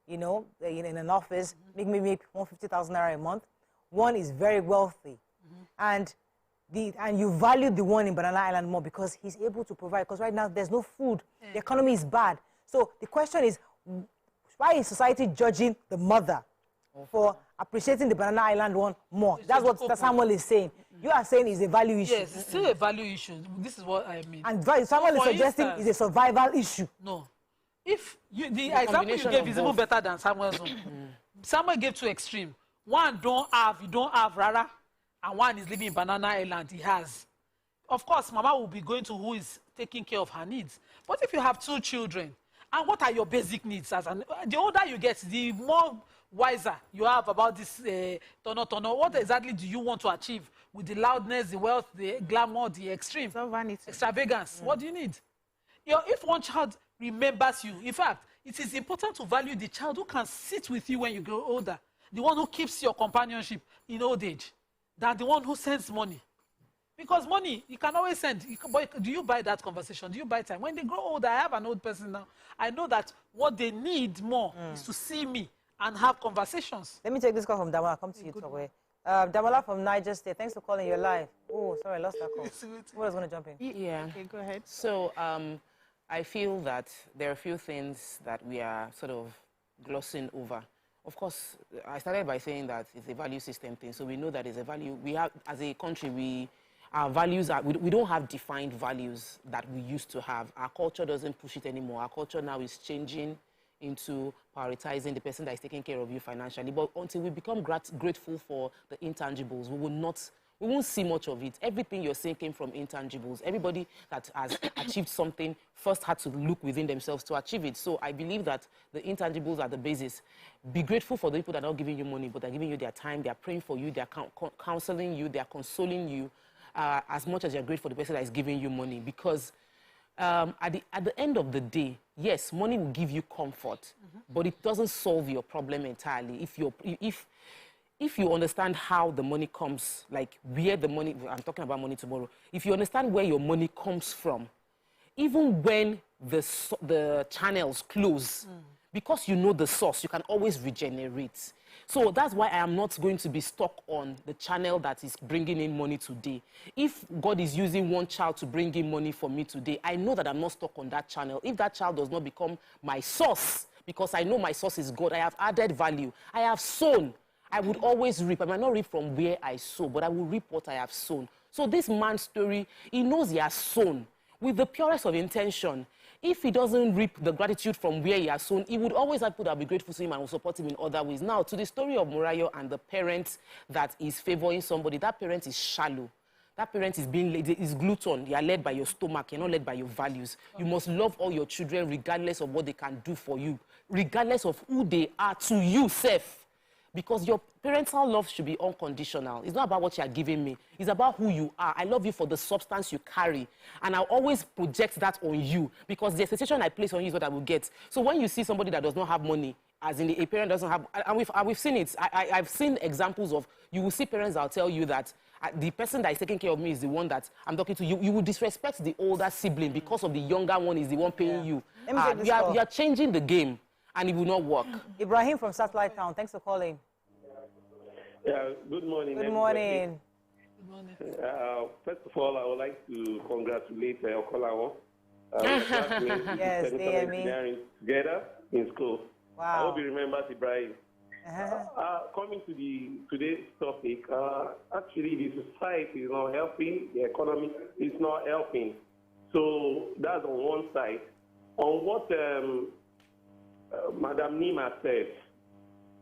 in an office, maybe 150,000 naira a month. One is very wealthy, and you value the one in Banana Island more because he's able to provide. Because right now there's no food, the economy is bad. So the question is, why is society judging the mother for appreciating the Banana Island one more? That's what Samuel is saying. You are saying it's a value issue. Yes, it's still a value issue. This is what I mean. And Samuel is suggesting it's a survival issue. No. If the example you gave is even better than Samuel's own. Samuel gave two extreme. One you don't have rara, and one is living in Banana Island, he has. Of course, Mama will be going to who is taking care of her needs. But if you have two children, and what are your basic needs? The older you get, the more wiser you have about this tono. What exactly do you want to achieve with the loudness, the wealth, the glamour, the extreme, extravagance? What do you need? If one child remembers you, in fact, it is important to value the child who can sit with you when you grow older, the one who keeps your companionship in old age, than the one who sends money. Because money, you can always send. But do you buy that conversation? Do you buy time? When they grow older, I have an old person now. I know that what they need more is to see me and have conversations. Let me take this call from Damola. Come to you, Togwe. Damola from Niger State. Thanks for calling. You're live. Oh, sorry, I lost that call. Who was going to jump in? Yeah. Okay, go ahead. So I feel that there are a few things that we are sort of glossing over. Of course, I started by saying that it's a value system thing. So we know that it's a value. We have, as a country, our values are, we don't have defined values that we used to have. Our culture doesn't push it anymore. Our culture now is changing into prioritizing the person that is taking care of you financially. But until we become grateful for the intangibles, we won't see much of it. Everything you're saying came from intangibles. Everybody that has achieved something first had to look within themselves to achieve it. So I believe that the intangibles are the basis. Be grateful for the people that are not giving you money, but they're giving you their time, they're praying for you, they're counseling you, they're consoling you, as much as you're grateful for the person that is giving you money. Because at the end of the day, yes, money will give you comfort, but it doesn't solve your problem entirely. If you understand how the money comes, like where the money, I'm talking about money tomorrow, if you understand where your money comes from, even when the channels close, because you know the source, you can always regenerate. So that's why I am not going to be stuck on the channel that is bringing in money today. If God is using one child to bring in money for me today, I know that I'm not stuck on that channel. If that child does not become my source, because I know my source is God, I have added value, I have sown, I would always reap. I might not reap from where I sow, but I will reap what I have sown. So this man's story, he knows he has sown with the purest of intention. If he doesn't reap the gratitude from where he has sown, he would always have people that will be grateful to him and will support him in other ways. Now, to the story of Morayo and the parent that is favoring somebody, that parent is shallow. That parent is glutton. You are led by your stomach. You're not led by your values. You must love all your children regardless of what they can do for you, regardless of who they are to you, self. Because your parental love should be unconditional. It's not about what you are giving me. It's about who you are. I love you for the substance you carry. And I'll always project that on you. Because the expectation I place on you is what I will get. So when you see somebody that does not have money, as in a parent doesn't have, and we've seen it. I've seen examples of, you will see parents that will tell you that the person that is taking care of me is the one that I'm talking to. You will disrespect the older sibling because of the younger one is the one paying you. You are changing the game. And it will not work. Ibrahim from Satellite Town, thanks for calling. Yeah, good morning. Good morning. Good morning. First of all, I would like to congratulate Okolawo. Yes, engineering together in school. Wow. I hope you remember Ibrahim. Coming to today's topic, actually the society is not helping, the economy is not helping. So that's on one side. On what Madam Nima said,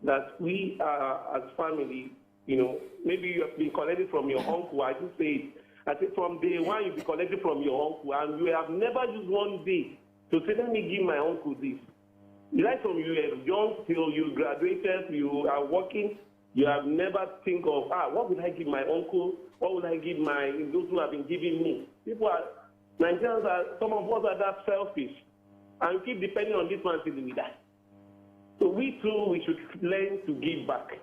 that we as family, maybe you have been collected from your uncle. I do say it. I think from day one you've been collected from your uncle, and you have never used one day to say, let me give my uncle this. Right from you were young till you graduated, you are working, you have never think of, what would I give my uncle? What would I give those who have been giving me? Nigerians some of us are that selfish. And keep depending on this one till we die. So we should learn to give back.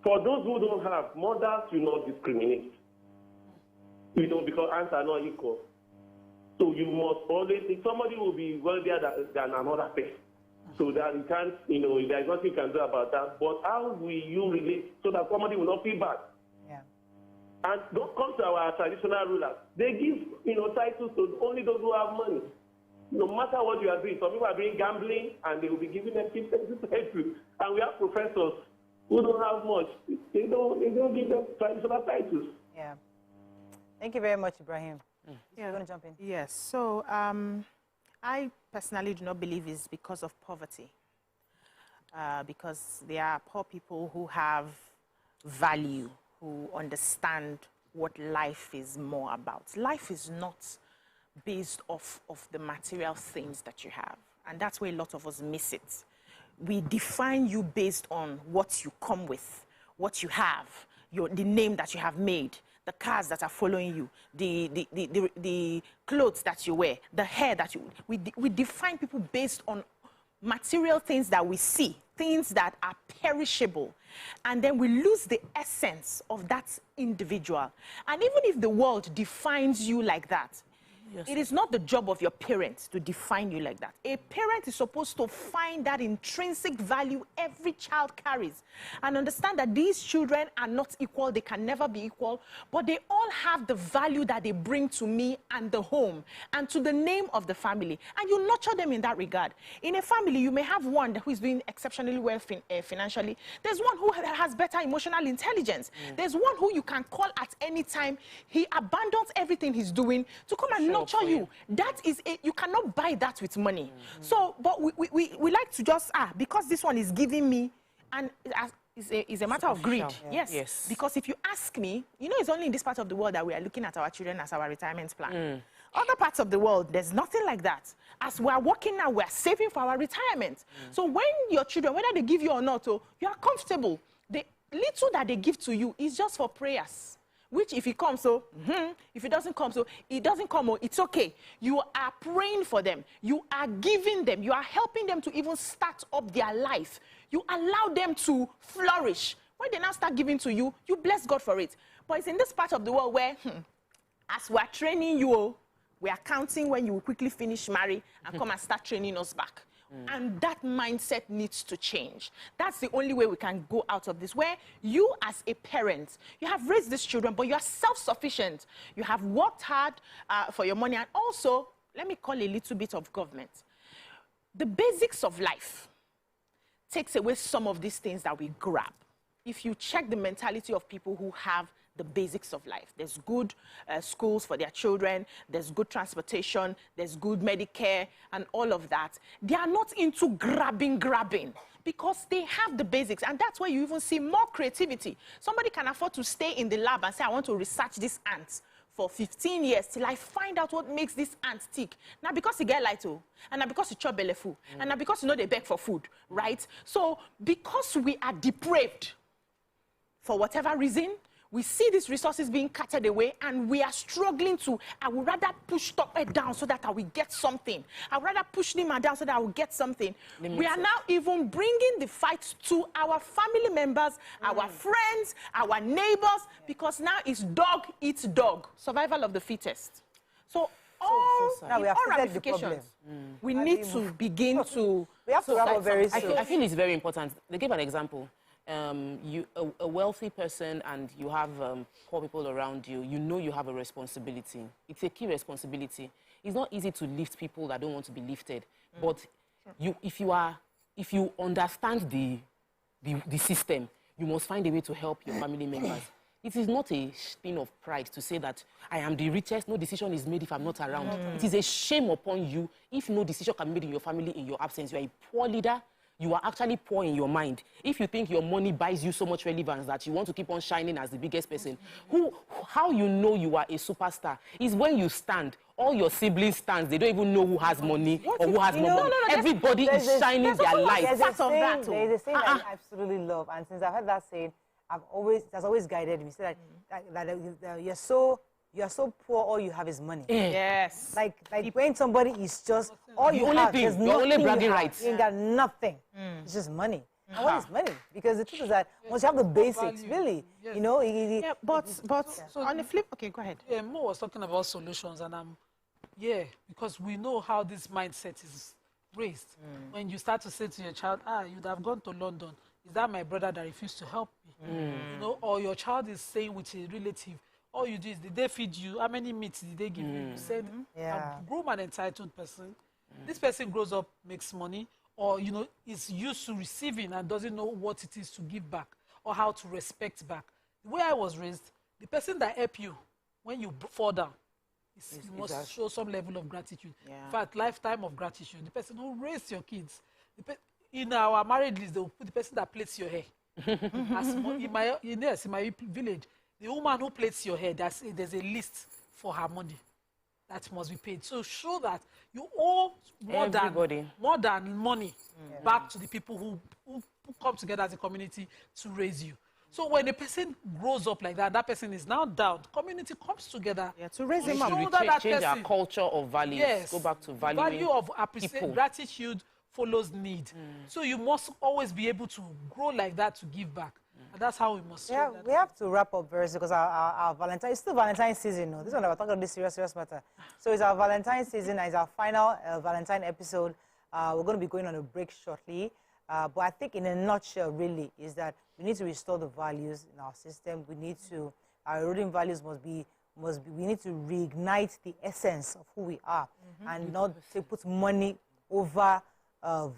For those who don't have, mothers will not discriminate. Because hands are not equal. So you must always think somebody will be wealthier than another person. So that you can't, there's nothing you can do about that. But how will you relate so that somebody will not feel bad? Yeah. And don't come to our traditional rulers. They give, titles to only those who have money. No matter what you are doing, some people are doing gambling and they will be giving them titles. And we have professors who don't have much. They don't give them traditional titles. Yeah. Thank you very much, Ibrahim. You're going to jump in. Yes. So I personally do not believe it's because of poverty. Because there are poor people who have value, who understand what life is more about. Life is not based off of the material things that you have. And that's where a lot of us miss it. We define you based on what you come with, what you have, the name that you have made, the cars that are following you, the clothes that you wear, the hair that you... We define people based on material things that we see, things that are perishable, and then we lose the essence of that individual. And even if the world defines you like that, yes, it is not the job of your parents to define you like that. A parent is supposed to find that intrinsic value every child carries and understand that these children are not equal, they can never be equal, but they all have the value that they bring to me and the home and to the name of the family. And you nurture them in that regard. In a family, you may have one who is doing exceptionally well financially. There's one who has better emotional intelligence. There's one who you can call at any time. He abandons everything he's doing to come and nurture you. That is you cannot buy that with money. So, but we like to just, because this one is giving me, and it's a matter of greed. Yes. Because if you ask me, it's only in this part of the world that we are looking at our children as our retirement plan. Other parts of the world, there's nothing like that. As we are working now, we are saving for our retirement. So when your children, whether they give you or not, you are comfortable. The little that they give to you is just for prayers. Which if it comes, if it doesn't come, it doesn't come, it's okay. You are praying for them. You are giving them. You are helping them to even start up their life. You allow them to flourish. When they now start giving to you, you bless God for it. But it's in this part of the world where, as we are training you, we are counting when you will quickly finish marry and come and start training us back. And that mindset needs to change. That's the only way we can go out of this, where you as a parent, you have raised these children, but you are self-sufficient. You have worked hard for your money, and also, let me call a little bit of government. The basics of life takes away some of these things that we grab. If you check the mentality of people who have the basics of life. There's good schools for their children, there's good transportation, there's good Medicare, and all of that. They are not into grabbing, because they have the basics, and that's where you even see more creativity. Somebody can afford to stay in the lab and say, I want to research this ant for 15 years till I find out what makes this ant tick. Now, because he get light, and now because he chop belly food, and now because they beg for food, right? So, because we are depraved, for whatever reason, we see these resources being carted away, and we are struggling to, I would rather push top down so that I will get something. I would rather push them down so that I will get something. We are now even bringing the fight to our family members, our friends, our neighbors, because now it's dog eats dog, survival of the fittest. So all ramifications, we need to begin to... We have to wrap up very soon. I feel it's very important. They give an example. A wealthy person and you have poor people around you, you have a responsibility. It's a key responsibility. It's not easy to lift people that don't want to be lifted. But if you understand the system, you must find a way to help your family members. It is not a thing of pride to say that I am the richest, no decision is made if I'm not around. It is a shame upon you if no decision can be made in your family in your absence. You are a poor leader. You are actually poor in your mind. If you think your money buys you so much relevance that you want to keep on shining as the biggest person, how you know you are a superstar is when you stand. All your siblings stand. They don't even know who has money or who has more money. Everybody is shining their light. There's a saying that I absolutely love, and since I've heard that saying, it has always guided me. Say that you're so poor, all you have is money. Yes. Like when somebody is just all you have, there's nothing. You're only bragging rights. You ain't got nothing. It's just money. And what is money? Because the truth is that once you have the basics, really, but so on the flip, okay, go ahead. Yeah, Mo was talking about solutions, and because we know how this mindset is raised. When you start to say to your child, you'd have gone to London. Is that my brother that refused to help me? Or your child is saying with a relative, all you do is, did they feed you? How many meats did they give you? You said, groom an entitled person. This person grows up, makes money, or, you know, is used to receiving and doesn't know what it is to give back or how to respect back. The way I was raised, the person that helped you when you fall down, you must show some level of gratitude. In fact, lifetime of gratitude. The person who raised your kids. In our marriage list, they will put the person that plaits your hair. In my village, the woman who plaits your hair, there's a list for her money that must be paid. So show that you owe more than money back to the people who come together as a community to raise you. So when a person grows up like that, that person is now down. The community comes together to raise him up. Change our culture of values. Yes. Go back to valuing value of appreciation, gratitude follows need. So you must always be able to grow like that to give back. And that's how we must. Yeah, we have to wrap up very soon because our Valentine, it's still Valentine's season. No? This one we're talking about this serious matter. So it's our Valentine's season. It's our final Valentine episode. We're going to be going on a break shortly. But I think in a nutshell, really, is that we need to restore the values in our system. We need to, our eroding values we need to reignite the essence of who we are and not to put money over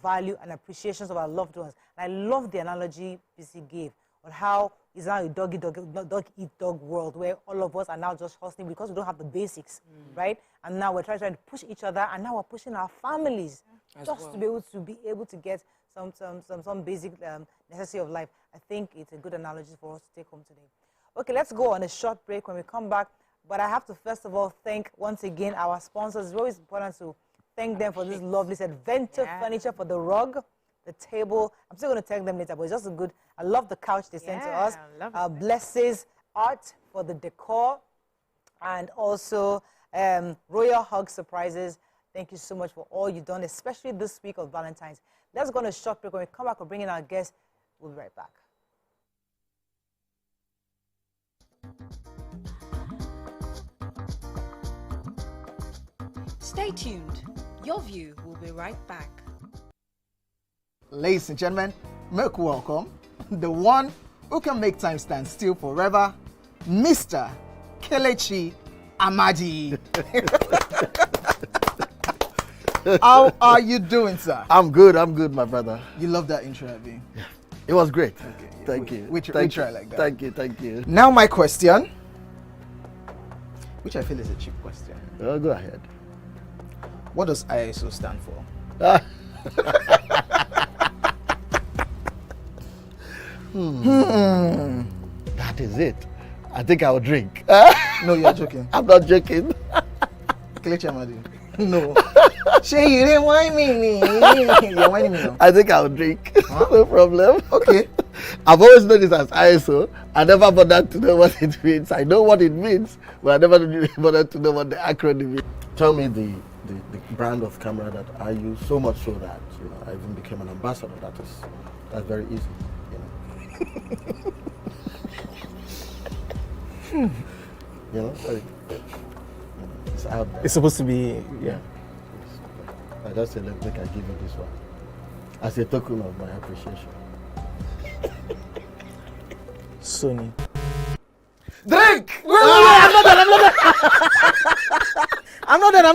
value and appreciations of our loved ones. And I love the analogy BC gave on how it's now a dog-eat-dog world where all of us are now just hustling because we don't have the basics, right? And now we're trying to push each other, and now we're pushing our families to be able to get some basic necessity of life. I think it's a good analogy for us to take home today. Okay, let's go on a short break. When we come back, but I have to first of all thank once again our sponsors. It's always important to thank them for this lovely set. Venture Furniture for the rug, the table. I'm still going to thank them later, but it's just a good. I love the couch they sent to us. Blesses Art for the decor, and also Royal Hug Surprises. Thank you so much for all you've done, especially this week of Valentine's. Let's go on a short break. When we come back, we'll bring in our guests. We'll be right back. Stay tuned. Your view will be right back. Ladies and gentlemen, make welcome the one who can make time stand still forever, Mr. Kelechi Amadi. How are you doing, sir? I'm good, my brother. You love that intro, Abby? Yeah. It was great. Okay, yeah, thank you. We try like that. Thank you. Now my question, which I feel is a cheap question. Oh, go ahead. What does ISO stand for? That is it. I think I'll drink. No, you're joking. I'm not joking. Kelechi Amadi. No. Shay, you didn't whine me. You're whining me now. I think I'll drink. Huh? No problem. Okay. I've always known this as ISO. I never bothered to know what it means. I know what it means, but I never bothered to know what the acronym means. Tell me the brand of camera that I use, so much so that I even became an ambassador. That's very easy. It's out there. It's supposed to be, yeah. I just said, let me give you this one as a token of my appreciation. Sony. Drink! I'm not done.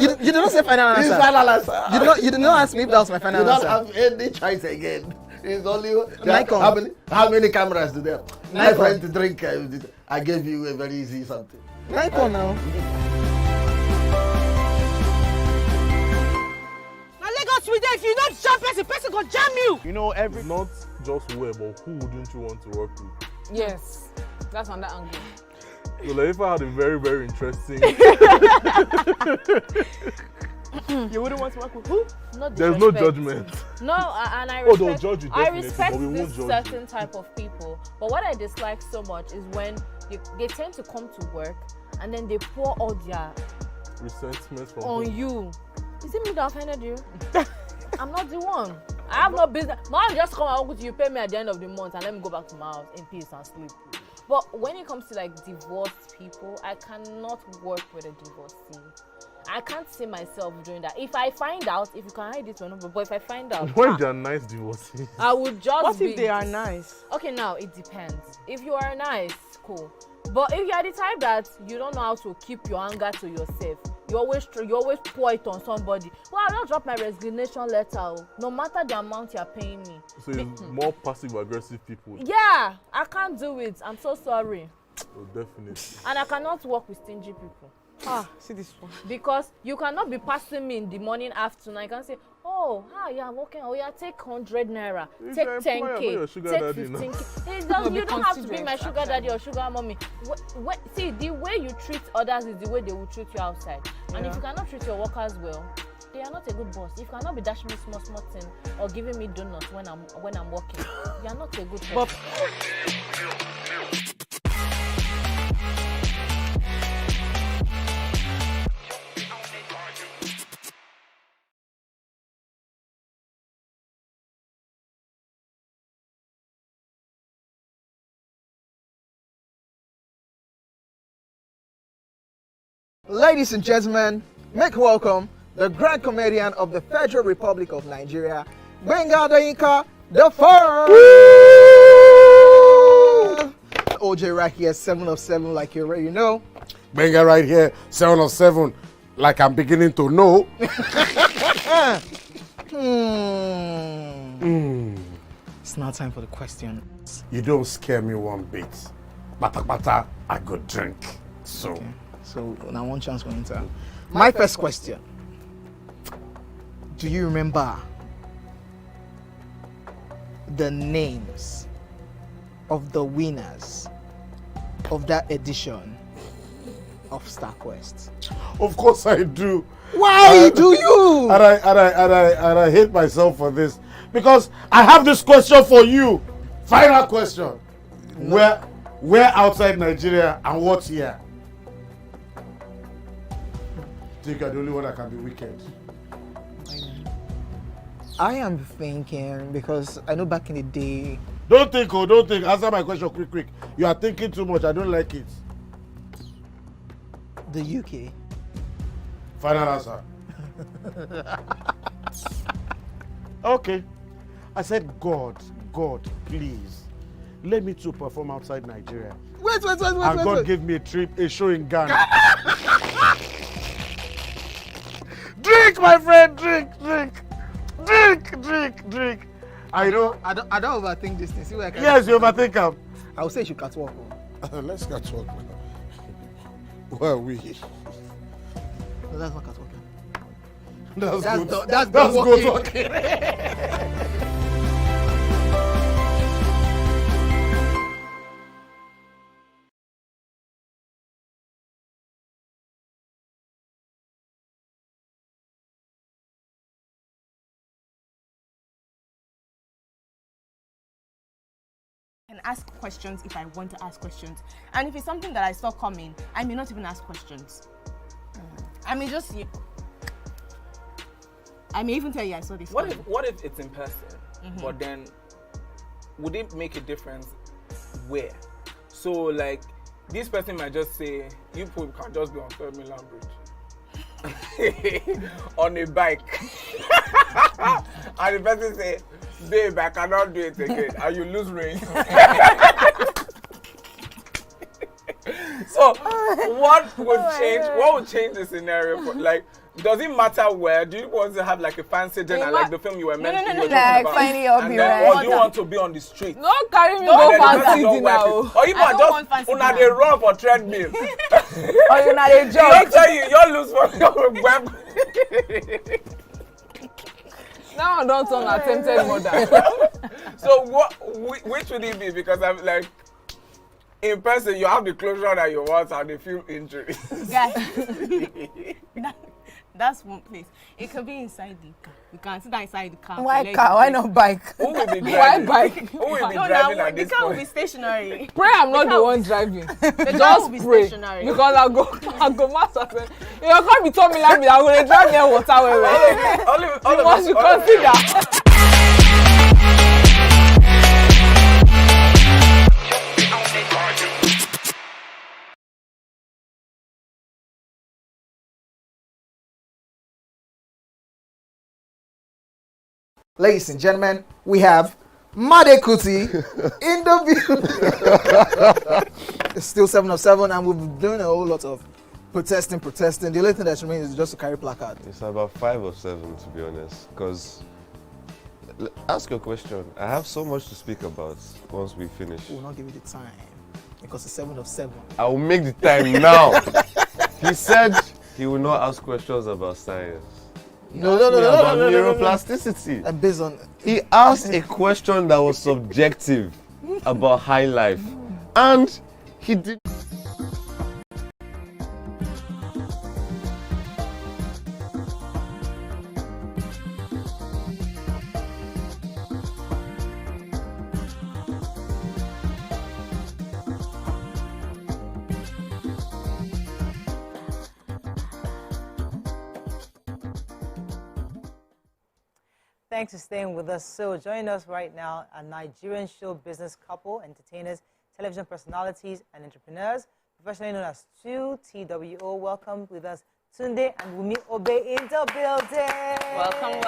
You did not say final answer. Final answer. You did not ask me if that was my final answer. You don't have any choice again. It's only Nikon. How many cameras do they have? My Nikon. friend to drink. I gave you a very easy something. Nikon now. Now Lagos with if you not jump person go jam you. You know, not just where, but who wouldn't you want to work with? Yes, that's on that angle. So Leifa had a very, very interesting. You wouldn't want to work with who? There's no judgment. No, and I respect. They'll judge you definitely, respect but we won't this judge certain type of people. But what I dislike so much is when they tend to come to work and then they pour all their resentment on you. Is it me that offended you? I'm not the one. I have no business. Mom just come and work with you, pay me at the end of the month, and let me go back to my house in peace and sleep. But when it comes to like divorced people, I cannot work with a divorcee. I can't see myself doing that. If I find out, if you can hide it or not, but if I find out, when they're nice divorcees, I would just. What if they are nice? Okay, now it depends. If you are nice, cool. But if you are the type that you don't know how to keep your anger to yourself, you always pour it on somebody. Well, I'll not drop my resignation letter, no matter the amount you're paying me. So it's more passive-aggressive people. Yeah, I can't do it. I'm so sorry. Oh, definitely. And I cannot work with stingy people. See this one. Because you cannot be passing me in the morning, afternoon. I can say, oh, hi, yeah, I'm working. Oh, yeah, take 100 naira, take 10K, take 15K. You don't have to be my sugar daddy or sugar mommy. See, the way you treat others is the way they will treat you outside. And if you cannot treat your workers well, they are not a good boss. If you cannot be dashing me small thing or giving me donuts when I'm working, you are not a good boss. Ladies and gentlemen, make welcome the grand comedian of the Federal Republic of Nigeria, Gbenga Adeyinka the First. OJ right here, 7 of 7, like you already know. Gbenga right here, 7 of 7, like I'm beginning to know. It's now time for the questions. You don't scare me one bit. Bata, I go drink. So. Okay. So now one chance for enter. My first question. Do you remember the names of the winners of that edition of StarQuest? Of course I do. Why do you? And I hate myself for this because I have this question for you. Final question. No. Where outside Nigeria and what year? I think you're the only one that can be wicked. I am thinking because I know back in the day. Don't think. Answer my question quick. You are thinking too much. I don't like it. The UK. Final answer. Okay. I said, God, please, let me to perform outside Nigeria. Wait. And God gave me a show in Ghana. Drink, my friend, drink. I don't overthink this thing. See where I can. Yes, you overthink them. I would say you should catwalk. Let's catwalk. Where are we? No, that's not catwalking. That's good talking. And ask questions if I want to ask questions. And if it's something that I saw coming, I may not even ask questions. I may just I may even tell you I saw this. What if it's in person? But then would it make a difference where? So like this person might just say, you people can just be on 3rd Milan Bridge on a bike. And the person say, babe, I cannot do it again, and you lose range. So, what would change the scenario? Like, does it matter where? Do you want to have like a fancy dinner, like the film you were mentioning? No, like finding your or do you want to be on the street? No, carry me go fancy dinner. Or you might just una dey run for treadmill. Or you not a joke. Don't tell you lose for your web. Now I don't turn attempted murder. So which would it be? Because I'm like, in person you have the closure that you want and the few injuries. Guys, that's one place. It could be inside the car. You can sit inside the car. Why car? Why not bike? Who will be driving? Why bike? Who will be driving at this point? The car will be point? stationary. Pray I'm not the one driving. Just be pray. Stationary. Because I go master. If you can't be telling me like me, I'm going to drive near water where you must consider. Ladies and gentlemen, we have Made Kuti in the building. It's still 7 of 7, and we've been doing a whole lot of protesting. The only thing that remains is just to carry placard. It's about 5 of 7, to be honest. Because, ask your question. I have so much to speak about once we finish. We'll not give you the time because it's 7 of 7. I will make the time now. He said he will not ask questions about science. No. Neuroplasticity. And based on. He asked a question that was subjective about high life. And he did. Thanks for staying with us. So join us right now, a Nigerian show business couple, entertainers, television personalities, and entrepreneurs, professionally known as 2TWO. Welcome with us, Tunde and Wunmi Obey in the building. Welcome.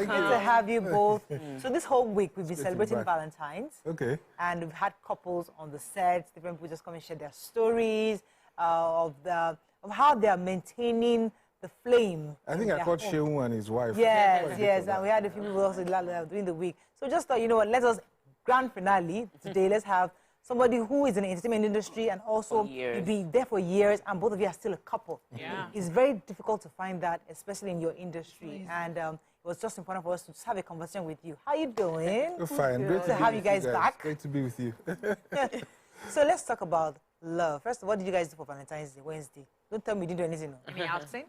Good to have you both. So this whole week we've been celebrating Valentine's. Okay. And we've had couples on the set. Different people just come and share their stories of how they are maintaining the flame. I think I caught Shehu and his wife. Yes, and we had a few people also during the week. So just thought, you know what, let us, grand finale today, let's have somebody who is in the entertainment industry and also be there for years, and both of you are still a couple. Yeah. It's very difficult to find that, especially in your industry. And it was just important for us to just have a conversation with you. How you doing? You're fine. Great to have you guys back. Great to be with you. So let's talk about love. First of all, what did you guys do for Valentine's Day, Wednesday? Don't tell me you didn't do anything. No. Me outside?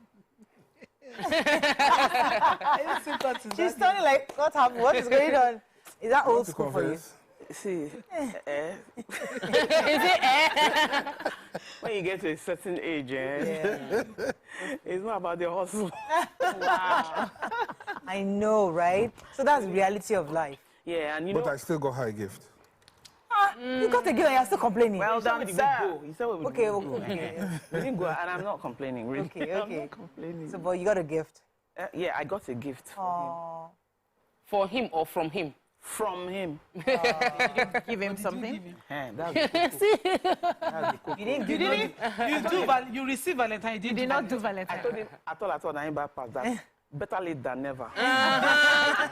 She's turning like, what happened? What is going on? Is that old school for you? See, Is it when you get to a certain age, it's not about the hustle. Wow. I know, right? So that's the reality of life. Yeah, and But I still got her a gift. You got a gift and you're still complaining. Well done, sir. You said we would Okay. we didn't go, and I'm not complaining, really. Okay. I'm not complaining. So, but you got a gift. Yeah, I got a gift for him. For him or from him? From him. Did you give him something? You received Valentine. You did not do Valentine. I thought I ain't bad past that. Better late than never.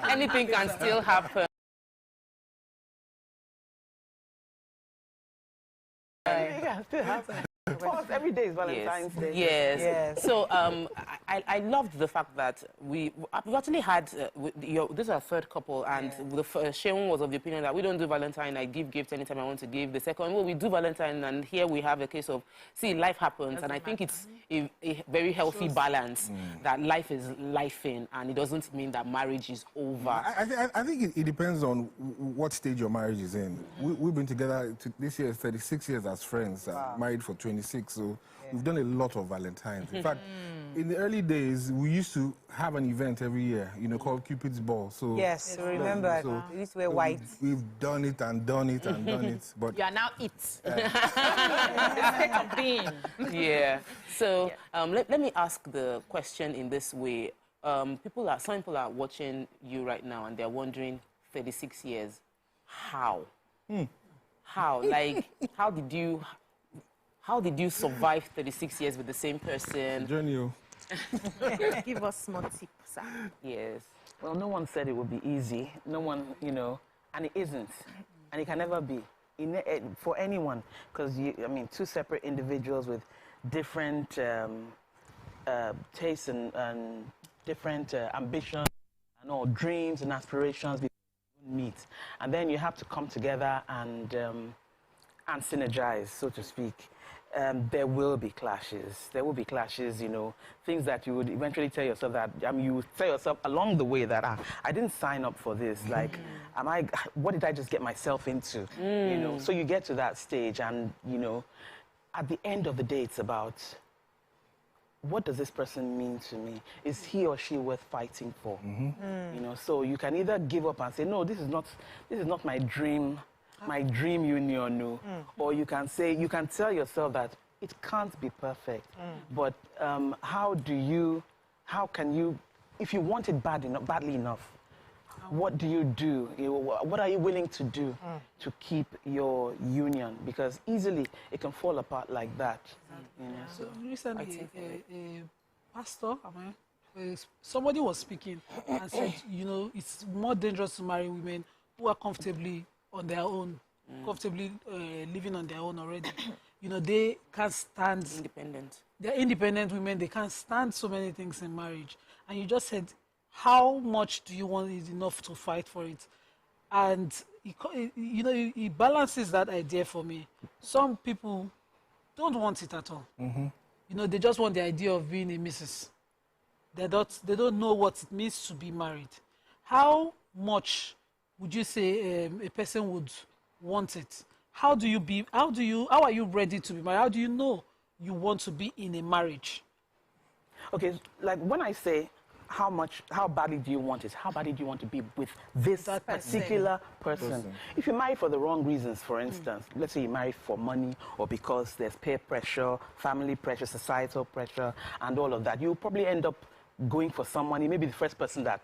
Anything can still happen. Anything can still happen. Of course, every day is Valentine's Day. Yes. So I loved the fact that we've actually had, this is our third couple, and the first, Shehu was of the opinion that we don't do Valentine, I give gifts anytime I want to give. The second, well, we do Valentine, and here we have a case of, see, life happens, and I think it's a very healthy balance, that life is lifing, and it doesn't mean that marriage is over. I think it depends on what stage your marriage is in. We've been together, this year is 36 years as friends, married for 26, so we've done a lot of Valentines. In fact, in the early days, we used to have an event every year, called Cupid's Ball. So yes, remember, we used to wear white. We've done it and done it and done it. But you are now it. Yeah. So let me ask the question in this way. Some people are watching you right now and they're wondering, 36 years, how? How? Like, how did you survive 36 years with the same person? Journey. Give us small tips, sir. Yes. Well, no one said it would be easy. No one, and it isn't. And it can never be for anyone. Because, two separate individuals with different tastes and different ambitions and all dreams and aspirations meet. And then you have to come together and synergize, so to speak. There will be clashes. There will be clashes, things that you would eventually tell yourself that, you would tell yourself along the way that, I didn't sign up for this. Like, what did I just get myself into? So you get to that stage and, at the end of the day, it's about, what does this person mean to me? Is he or she worth fighting for? So you can either give up and say, no, this is not my dream union, or you can tell yourself that it can't be perfect, but how can you, if you want it badly enough, what do? What are you willing to do to keep your union? Because easily it can fall apart like that. You know, so recently, a pastor, somebody was speaking and said, you know, it's more dangerous to marry women who are comfortably on their own, comfortably living on their own already. You know, they can't stand... Independent. They're independent women. They can't stand so many things in marriage. And you just said, how much do you want is enough to fight for it? And, you know, it balances that idea for me. Some people don't want it at all. You know, they just want the idea of being a missus. They don't know what it means to be married. How much would you say a person would want it? How are you ready to be married? How do you know you want to be in a marriage? Okay, like when I say how badly do you want it? How badly do you want to be with this particular person? If you marry for the wrong reasons, for instance, let's say you marry for money or because there's peer pressure, family pressure, societal pressure, and all of that, you'll probably end up going for someone, maybe the first person that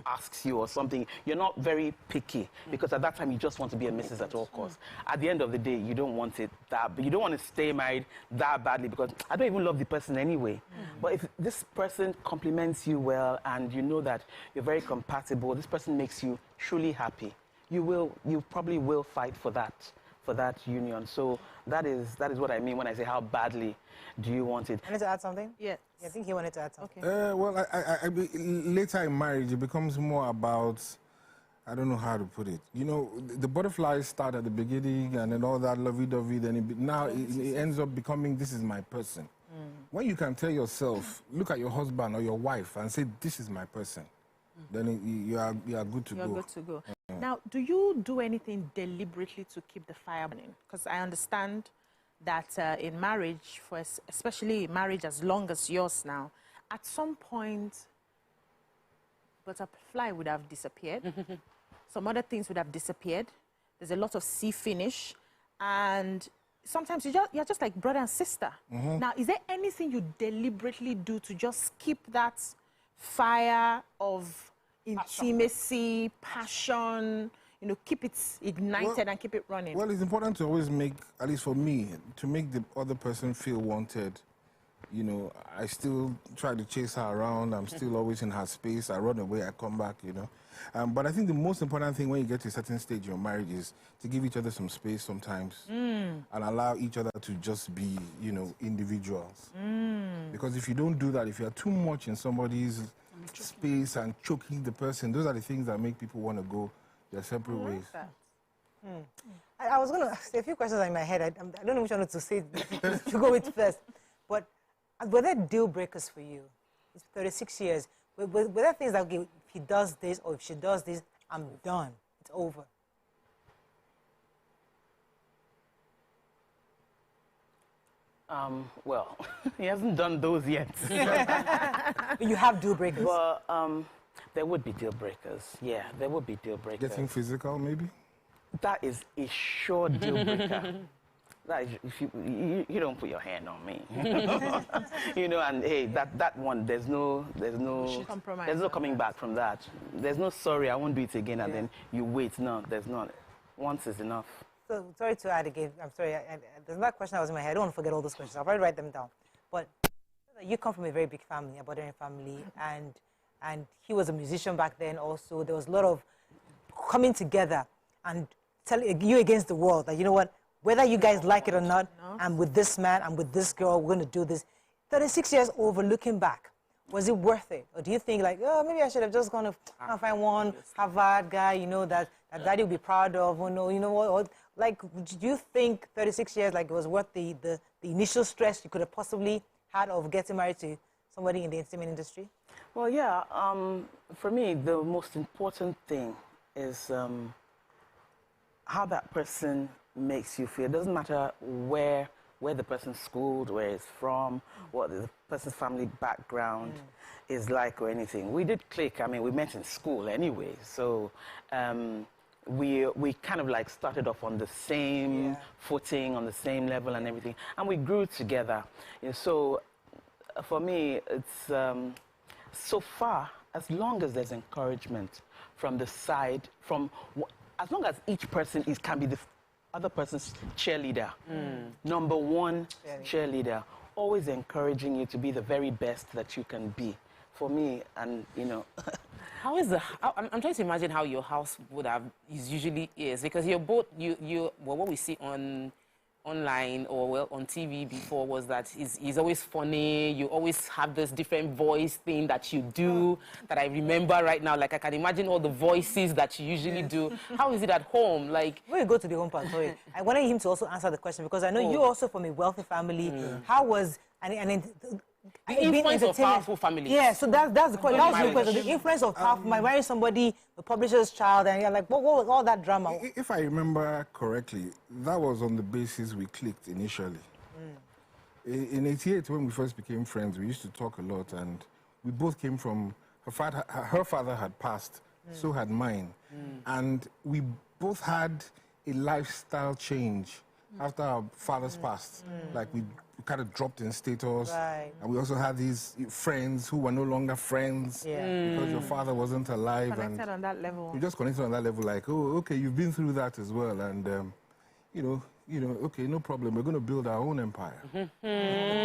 asks you or something. You're not very picky because at that time you just want to be a missus at all costs. At the end of the day, you don't want it you don't want to stay married that badly because I don't even love the person anyway. But if this person compliments you well and you know that you're very compatible, this person makes you truly happy, you probably will fight for that union. So that is what I mean when I say how badly do you want it. I wanted to add something? Yeah. I think he wanted to add something. Well, later in marriage, it becomes more about, I don't know how to put it. You know, the butterflies start at the beginning and then all that lovey-dovey, then now it ends up becoming, this is my person. When you can tell yourself, look at your husband or your wife and say, this is my person, then you are good to go. You're good to go. Now, do you do anything deliberately to keep the fire burning? Because I understand that in marriage, especially marriage as long as yours now, at some point, butterfly would have disappeared. Some other things would have disappeared. There's a lot of sea finish. And sometimes you're just like brother and sister. Now, is there anything you deliberately do to just keep that fire of intimacy, passion, you know, keep it ignited and keep it running? Well, it's important to always make, at least for me, to make the other person feel wanted. You know, I still try to chase her around. I'm still always in her space. I run away, I come back, you know. But I think the most important thing when you get to a certain stage in your marriage is to give each other some space sometimes and allow each other to just be, you know, individuals. Because if you don't do that, if you're too much in somebody's space and choking the person, those are the things that make people want to go their separate ways. I was going to say a few questions in my head. I don't know which one to say to go with first. But were there deal breakers for you? It's 36 years. Were there things that, okay, if he does this or if she does this, I'm done. It's over. Well, he hasn't done those yet. But you have deal breakers. But there would be deal breakers. Yeah, there would be deal breakers. Getting physical, maybe? That is a sure deal breaker. That is, if you don't put your hand on me, you know, and hey, that one, there's no compromise. There's no coming back from that. There's no sorry, I won't do it again, and then you wait. No, there's not. Once is enough. So, sorry to add again. I'm sorry. There's another question that was in my head. I don't want to forget all those questions. I'll probably write them down. But you come from a very big family, a Bordering family, and he was a musician back then also. There was a lot of coming together and telling you against the world that, you know what, whether you guys like it or not, I'm with this man, I'm with this girl, we're going to do this. 36 years over, looking back, was it worth it? Or do you think like, oh, maybe I should have just gone to find one Harvard guy, you know, that daddy will be proud of, or no, you know what? Or, like, do you think 36 years, like, it was worth the initial stress you could have possibly had of getting married to somebody in the entertainment industry? Well, yeah. For me, the most important thing is how that person makes you feel. It doesn't matter where the person's schooled, where he's from, what the person's family background is like or anything. We did click. I mean, we met in school anyway. So we kind of like started off on the same footing, on the same level and everything. And we grew together. And so for me, it's so far, as long as there's encouragement from the side, as long as each person can be the other person's cheerleader, number one cheerleader, always encouraging you to be the very best that you can be. For me, and how is I'm trying to imagine how your house usually is, because you're both, well, what we see online or on TV before was that he's always funny. You always have this different voice thing that you do that I remember right now. Like I can imagine all the voices that you usually do. How is it at home? Like when you go to the home part, sorry, I wanted him to also answer the question because I know you're also from a wealthy family. How was the influence of powerful families? Yeah, so that's the question. That was the question. The influence of powerful, marrying somebody, the publisher's child, and you're like, what was all that drama? If I remember correctly, that was on the basis we clicked initially. In '88, when we first became friends, we used to talk a lot, and we both came from, her father had passed, so had mine. And we both had a lifestyle change after our fathers passed. Like we kind of dropped in status. Right. And we also had these friends who were no longer friends because your father wasn't alive. Connected on that level. We just connected on that level, like, oh, okay, you've been through that as well. And, okay, no problem. We're going to build our own empire. Amazing.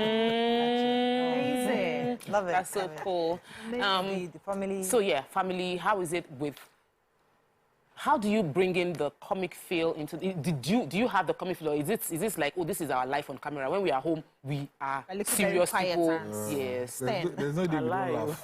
Love it. That's so cool. The family. So yeah, family, how is it with... How do you bring in the comic feel into... Do you have the comic feel, or is this like, oh, this is our life on camera? When we are home, we are serious people. Yes. There's no day we don't laugh.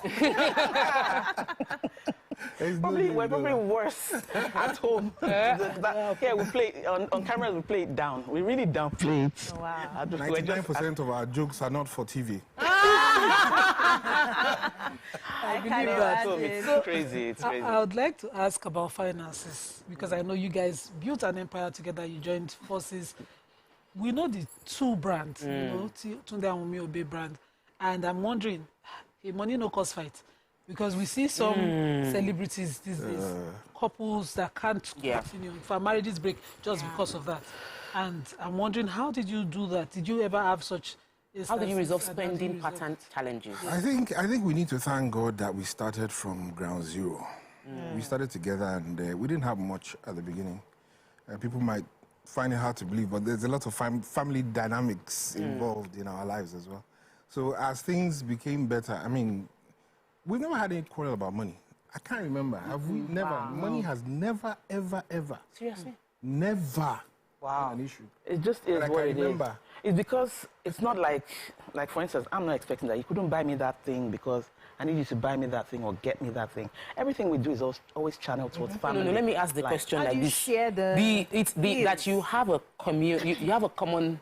We're probably worse at home. Yeah, we play on cameras. We play it down. We really downplay it. Oh, wow. 99% of our jokes are not for TV. I believe that. It's crazy. It's crazy. I would like to ask about finances, because I know you guys built an empire together. You joined forces. We know the two brands, Tunde and Wunmi Obey brand, and I'm wondering, money no cost fight. Because we see some celebrities these days, couples that can't continue. For marriages break just because of that. And I'm wondering, how did you do that? Did you ever have such... How did you resolve spending pattern challenges? I think we need to thank God that we started from ground zero. We started together, and we didn't have much at the beginning. People might find it hard to believe, but there's a lot of family dynamics involved in our lives as well. So as things became better, I mean, we've never had any quarrel about money. I can't remember. Have we? Never. Wow. Money has never, ever, ever. Seriously? Never. Wow. Been an issue. It just is But what I it can is. remember. It's because it's not like for instance, I'm not expecting that. You couldn't buy me that thing because I need you to buy me that thing or get me that thing. Everything we do is always channeled towards family. No, let me ask the question like this. Share that you have a you have a common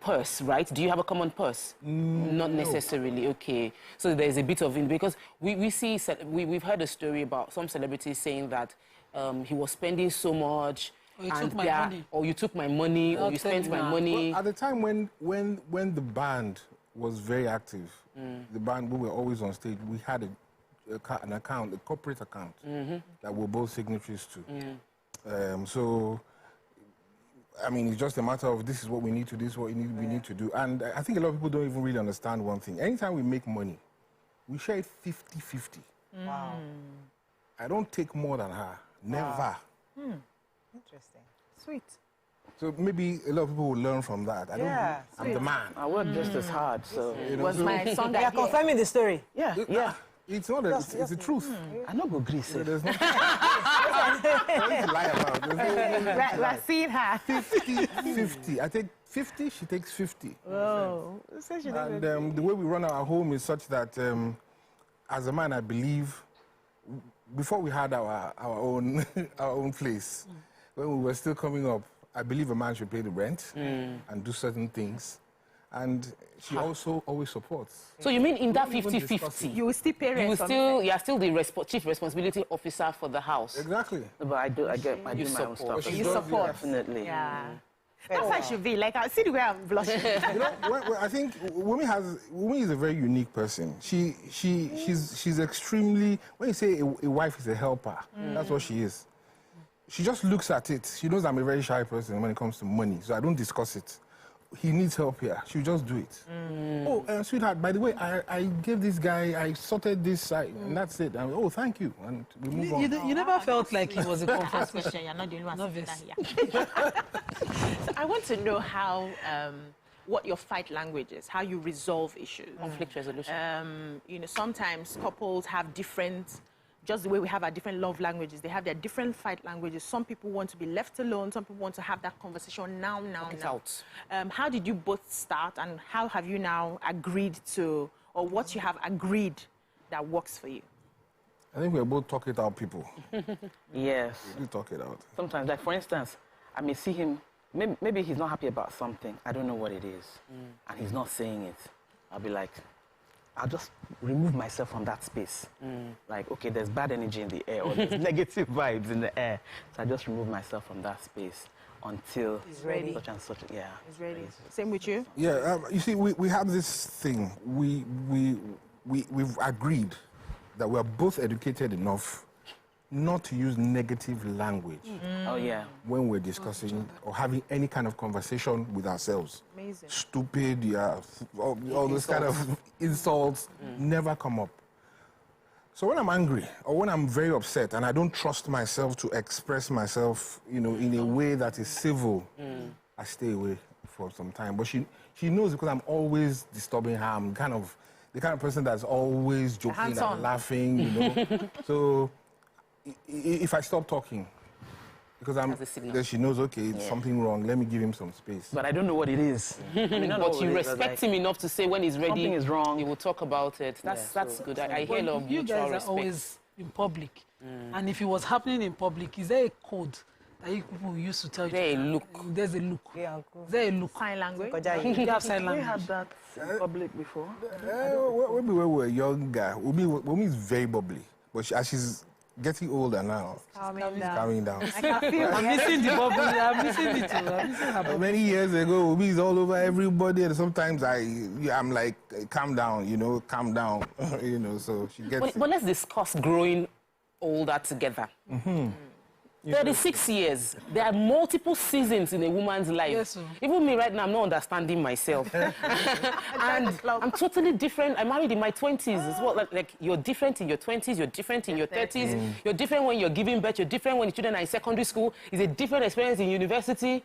purse, right? Do you have a common purse? Not necessarily. Okay. So there's a bit of it because we've heard a story about some celebrities saying that he was spending so much. Or you took my money. Or you took my money, or you spent my money. Well, at the time when the band was very active, the band, we were always on stage, we had an account, a corporate account that we're both signatories to. So, I mean, it's just a matter of this is what we need to do, this is what we need to do. And I think a lot of people don't even really understand one thing. Anytime we make money, we share it 50-50. Wow. I don't take more than her. Never. Wow. Interesting. Sweet. So maybe a lot of people will learn from that. I don't know. I'm the man. I work just as hard, so... Was my son that confirming the story? Yeah, yeah. It's not it's the truth. I know go grease. There's nothing to lie about. We're seeing her. 50. I take 50, she takes 50. Oh. And the way we run our home is such that, as a man, I believe, before we had our own place, when we were still coming up, I believe a man should pay the rent and do certain things. And she also always supports. So you mean in that 50-50, you will still pay rent? You are still the chief responsibility officer for the house. Exactly. But I do my own stuff. You support. Definitely. Yeah. That's how it should be. Like, I see the way I'm blushing. I think Wunmi is a very unique person. She's extremely, when you say a wife is a helper, that's what she is. She just looks at it. She knows I'm a very shy person when it comes to money, so I don't discuss it. he needs help here, she'll just do it. Oh, sweetheart, by the way, I gave this guy, I sorted this side, and that's it. And, oh, thank you. And we move on. You never felt like he was a confrontation. You're not the only one here. So I want to know how, what your fight language is, how you resolve issues. Conflict resolution. You know, sometimes couples have different, just the way we have our different love languages, they have their different fight languages. Some people want to be left alone. Some people want to have that conversation now. How did you both start, and how have you now agreed to, or what you have agreed that works for you? I think we're both talk it out people. Yes. We talk it out. Sometimes, like for instance, I may see him, maybe he's not happy about something. I don't know what it is. And he's not saying it. I'll be like, I'll just remove myself from that space. Like, okay, there's bad energy in the air, or there's negative vibes in the air. So I just remove myself from that space until he's ready. Such and such. Yeah. He's ready. Same with you? Yeah, you see, we have this thing. We've agreed that we're both educated enough not to use negative language. Oh, yeah. When we're discussing or having any kind of conversation with ourselves. Amazing. Stupid, yeah, all those kind of insults never come up. So when I'm angry or when I'm very upset and I don't trust myself to express myself, you know, in a way that is civil, I stay away for some time. But she knows because I'm always disturbing her. I'm kind of the kind of person that's always joking and laughing, you know. So if I stop talking, because then she knows, okay, it's something wrong, let me give him some space. But I don't know what it is. I mean, but you respect him enough to say when he's ready, something is wrong. He will talk about it. That's good. I hear a lot of you mutual guys respect. are always in public. And if it was happening in public, is there a code that you people used to tell you? There's a look. There's a look. Yeah, is there a look? Sign language? You have sign language. We had that in public before. When we were younger, Wunmi is very bubbly. But as she's getting older now, calming down. I can feel I'm missing the bubble. I'm missing it too. I'm missing her bubble. Many years ago, Wunmi is all over everybody, and sometimes I'm like, calm down, you know, calm down, you know. So she gets. But let's discuss growing older together. 36 years. There are multiple seasons in a woman's life. Yes, even me right now, I'm not understanding myself. And I'm totally different. I married in my 20s as well. Like you're different in your 20s, you're different in your 30s. You're different when you're giving birth, you're different when the children are in secondary school. It's a different experience in university.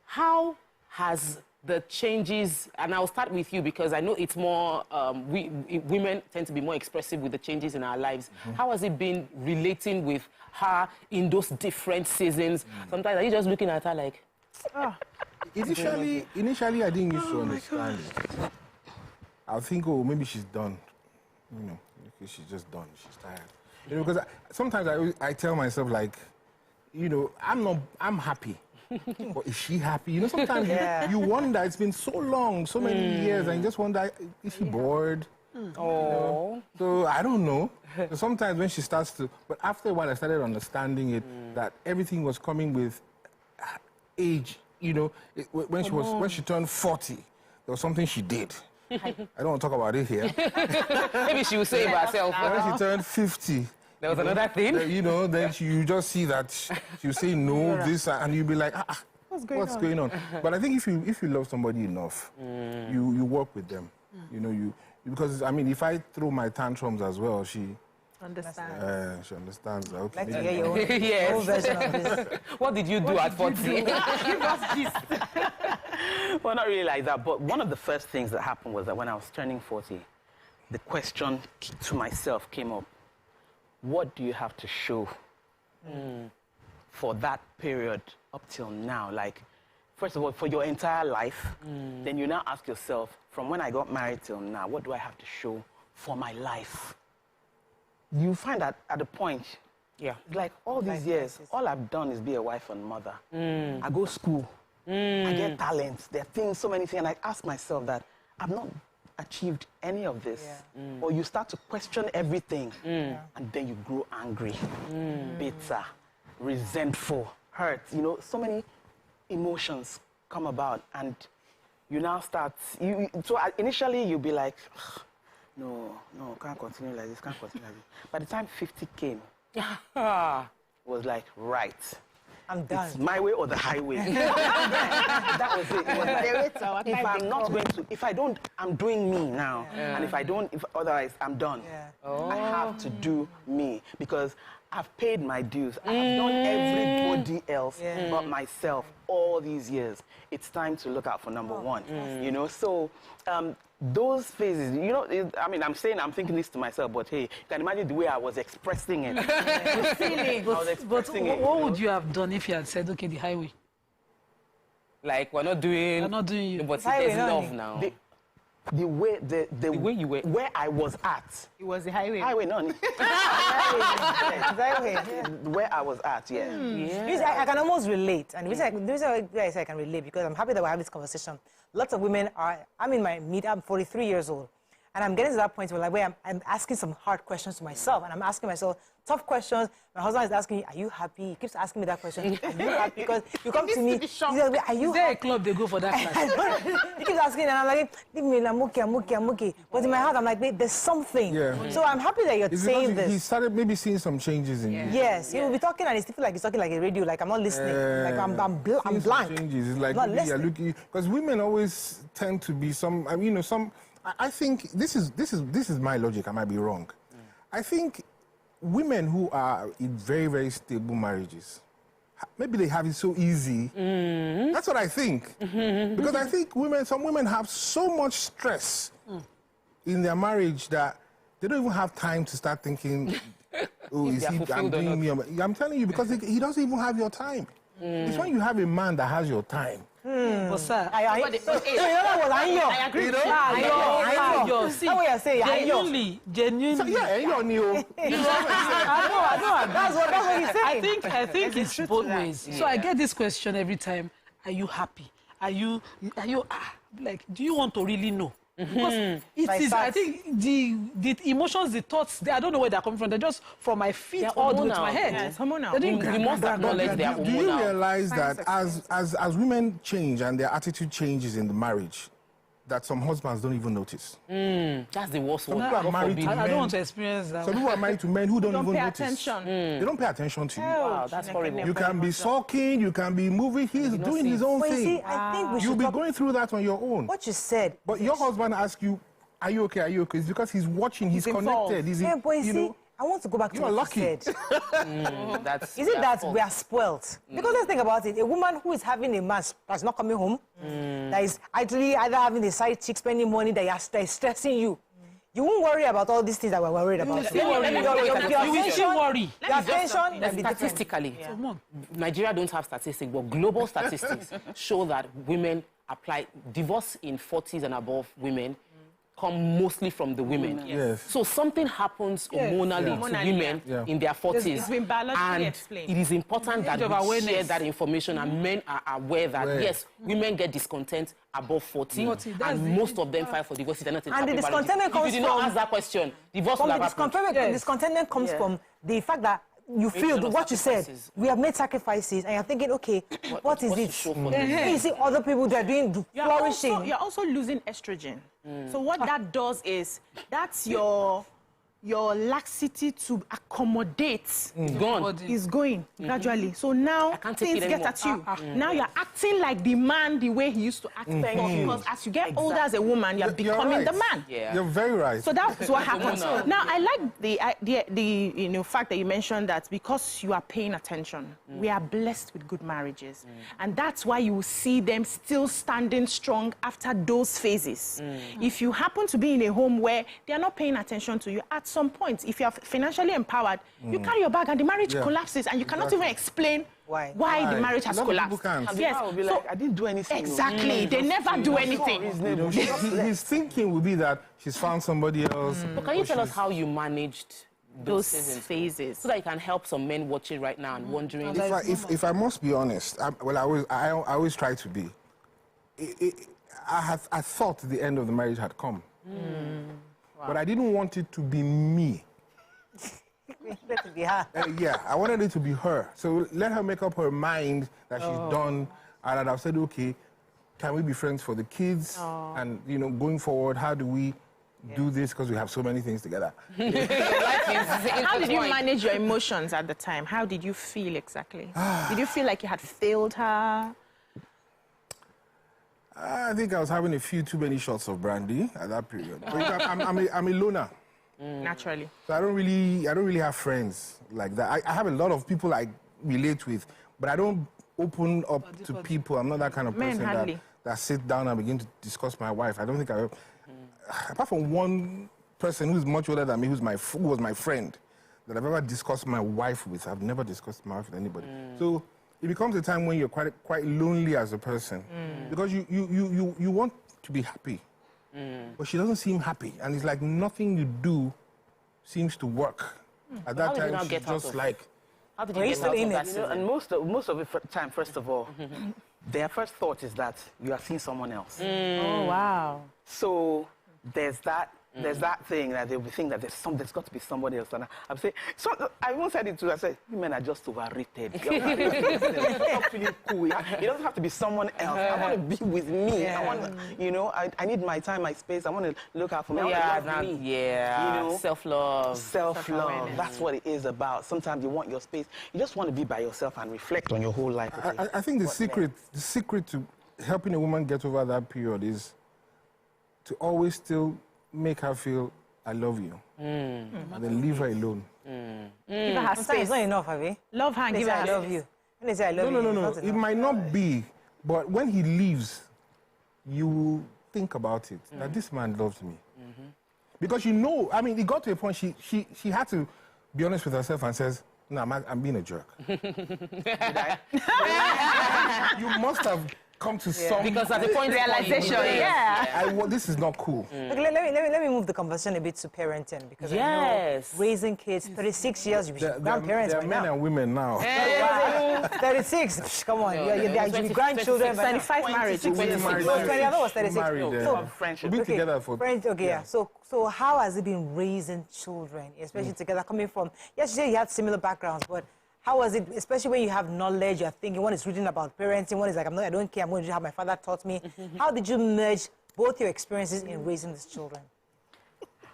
How has the changes, and I'll start with you because I know it's more, women tend to be more expressive with the changes in our lives. How has it been relating with her in those different seasons? Sometimes are you just looking at her like, Initially, I didn't used to understand it. I think, oh, maybe she's done. You know, she's just done. She's tired. You know, because sometimes I tell myself, like, you know, I'm happy. But is she happy? You know, sometimes you wonder, it's been so long, so many years, and you just wonder, is she bored? You know? So I don't know. So sometimes when she starts to, but after a while I started understanding it, that everything was coming with age. You know, when she turned 40, there was something she did. I don't want to talk about it here. maybe she will say it by herself. When she turned 50, there was another thing. You know, then you just see that she'll say no, this, and you'll be like, what's going on? But I think if you love somebody enough, you work with them. You know, because I mean, if I throw my tantrums as well, she understands. She understands. Okay. Like to hear your own version of this. What did you do at 40? Give us gist. Well, not really like that, but one of the first things that happened was that when I was turning 40, the question to myself came up: what do you have to show for that period up till now? Like, first of all, for your entire life, then you now ask yourself, from when I got married till now, what do I have to show for my life? You find that at a point, like all these years, all I've done is be a wife and mother. I go to school, I get talents, there are things, so many things, and I ask myself that I've not achieved any of this. Or you start to question everything, and then you grow angry, bitter, resentful, hurt. You know, so many emotions come about, and you now start, so initially you'll be like, no, can't continue like this, can't continue like this. By the time 50 came, was like, right, I'm done. It's my way or the highway. That was it. If I'm not going to, if I don't, I'm doing me now. And if I don't, otherwise, I'm done. I have to do me because I've paid my dues. I've done everybody else but myself all these years. It's time to look out for number one. You know, so those phases, you know, I mean, I'm thinking this to myself, but hey, you can imagine the way I was expressing it. But what would you have done if you had said, okay, the highway? Like, we're not doing you. But there's love now. The way you were, where I was at. It was the highway. Highway, no. Where I was at, I can almost relate. And this is why I can relate, because I'm happy that we have this conversation. Lots of women I'm 43 years old. And I'm getting to that point where I'm asking some hard questions to myself. And I'm asking myself tough questions. My husband is asking me, are you happy? He keeps asking me that question. Are you happy? Because you come to me, he's like, are you Is there a club they go for that class? He keeps asking, and I'm like, leave me, I'm okay. But in my heart, I'm like, wait, there's something. So I'm happy that you're saying this. He started maybe seeing some changes in you. Yes, he will be talking, and it's feel like he's talking like a radio, like I'm not listening. Like I'm blank. Changes. It's like maybe you're looking, because women always tend to be I think this is my logic. I might be wrong. I think women who are in very, very stable marriages, maybe they have it so easy. That's what I think. Because I think some women have so much stress in their marriage that they don't even have time to start thinking, oh, is he doing me? I'm telling you, because he doesn't even have your time. It's when you have a man that has your time. But sir, I agree. Genuinely. I think it's both ways. So I get this question every time. Are you happy? Are you like, do you want to really know? Because it is, I think the emotions, the thoughts, I don't know where they're coming from. They're just from my feet all the way to my head. Yeah, it's hormonal. We must acknowledge their hormonal. Do you realize that as women change and their attitude changes in the marriage, that some husbands don't even notice? That's the worst one. Some people are married to men. I don't want to experience that. Some people are married to men who don't even pay notice. Attention. They don't pay attention to you. Wow, that's horrible. You can be sulking, you can be moving. He's doing his own thing. See, I think we should You'll be going through that on your own. What you said. But your husband asks you, are you okay? Are you okay? It's because he's watching, he's connected. I want to go back to what you said. Is it that we are spoiled? Because let's think about it. A woman who is having a man that's not coming home, that is actually either having a side chick spending money that is stressing you. You won't worry about all these things that we're worried about. Statistically, Nigeria don't have statistics, but global statistics show that women divorce in 40s and above women come mostly from the women. So something happens hormonally to women in their 40s. It's been biologically explained. It is important that we share that information and men are aware that, yes, women get discontent above 40 and most of them file for divorce. And the discontentment comes from... If you did not ask that question, divorce would have happened. The discontentment comes from the fact that you feel what you said. We have made sacrifices, and you're thinking, okay, what is it? You see other people that are doing flourishing. You're also losing estrogen. So what that does is that's your laxity to accommodate is going gradually. So now things get at you. Now you're acting like the man the way he used to act before, because as you get older as a woman, you're becoming the man. You're very right. So that's what happens. Now I like the fact that you mentioned that because you are paying attention, we are blessed with good marriages, and that's why you will see them still standing strong after those phases. If you happen to be in a home where they are not paying attention to you, at some point, if you are financially empowered, you carry your bag and the marriage collapses, and you cannot even explain why the marriage has collapsed. Yes, so like, I didn't do anything. Exactly, they never do anything. His thinking would be that she's found somebody else. But can you tell us how you managed those phases so that you can help some men watching right now and wondering? If I must be honest, I always try to be. I thought the end of the marriage had come. But I didn't want it to be me. I wanted it to be her. So let her make up her mind that she's done. And I've said, okay, can we be friends for the kids? And, going forward, how do we do this because we have so many things together. How did you manage your emotions at the time? How did you feel exactly? Did you feel like you had failed her? I think I was having a few too many shots of brandy at that period. I'm a loner. Naturally. So I don't really have friends like that. I have a lot of people I relate with, but I don't open up to people. I'm not that kind of person that sit down and begin to discuss my wife. I don't think I... Apart from one person who's much older than me, who was my friend, that I've ever discussed my wife with. I've never discussed my wife with anybody. So it becomes a time when you're quite lonely as a person, because you want to be happy, but she doesn't seem happy, and it's like nothing you do seems to work. At that time, she's just like... How did you get out of that? You know, and most of the time, first of all, their first thought is that you are seeing someone else. Oh, wow. So there's that thing that they will think that there's got to be somebody else. And I'm saying, so I once said it too. I said, you men are just overrated. You're not feeling cool. It doesn't have to be someone else. I want to be with me. I want, you know, I need my time, my space. I want to look out for me. Yeah, you know, self-love. Self-love. That's what it is about. Sometimes you want your space. You just want to be by yourself and reflect on your whole life. I think the secret to helping a woman get over that period is to always still make her feel, I love you. And then leave her alone. Give her her space. It's not enough, have you? Love her and give her I love you. When they say I love you, No. It might not be, but when he leaves, you think about it, that this man loves me. Because you know, I mean, it got to a point, she had to be honest with herself and says, no, I'm being a jerk. You must have come to some... Because at the point of realization, this is not cool. Okay, let me move the conversation a bit to parenting, because I know raising kids, 36 years, you should be grandparents right now. There are men and women now. 36, come on, you're grandchildren. 25 marriage. No, 20, I was 36. We've been together for... So how has it been raising children, especially together, coming from... Yes, you say you had similar backgrounds, but how was it, especially when you have knowledge, you're thinking, one is reading about parenting, one is like, I don't care, I'm going to do how my father taught me. How did you merge both your experiences in raising these children?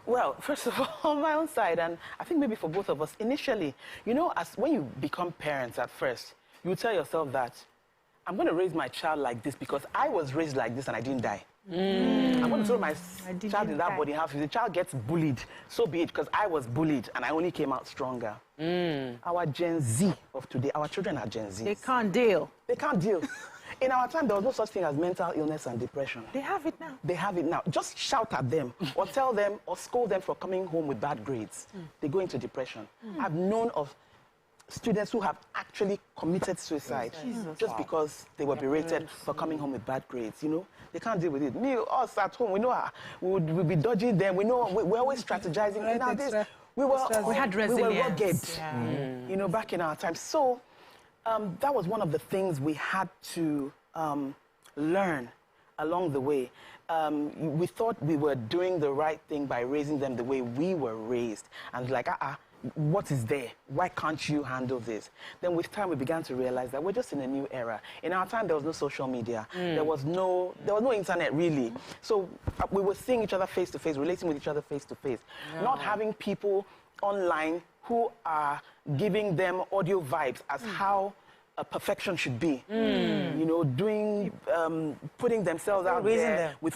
Well, first of all, on my own side, and I think maybe for both of us, initially, you know, when you become parents at first, you tell yourself that, I'm going to raise my child like this because I was raised like this and I didn't die. I'm going to throw my child in that body house. If the child gets bullied, so be it, because I was bullied and I only came out stronger. Our Gen Z of today, our children are Gen Z. They can't deal. They can't deal. In our time, there was no such thing as mental illness and depression. They have it now. They have it now. Just shout at them or tell them or scold them for coming home with bad grades. They go into depression. I've known of students who have actually committed suicide just because they were berated for coming home with bad grades, you know? They can't deal with it. Me, us at home, we know we'll be dodging them. We know we're always strategizing. We had resilience. We were rugged, you know, back in our time. So that was one of the things we had to learn along the way. We thought we were doing the right thing by raising them the way we were raised. And like, what is there? Why can't you handle this? Then with time, we began to realize that we're just in a new era. In our time, there was no social media. There was no internet, really. So we were seeing each other face to face, relating with each other face to face. Not having people online who are giving them audio vibes as how perfection should be. You know, putting themselves out there with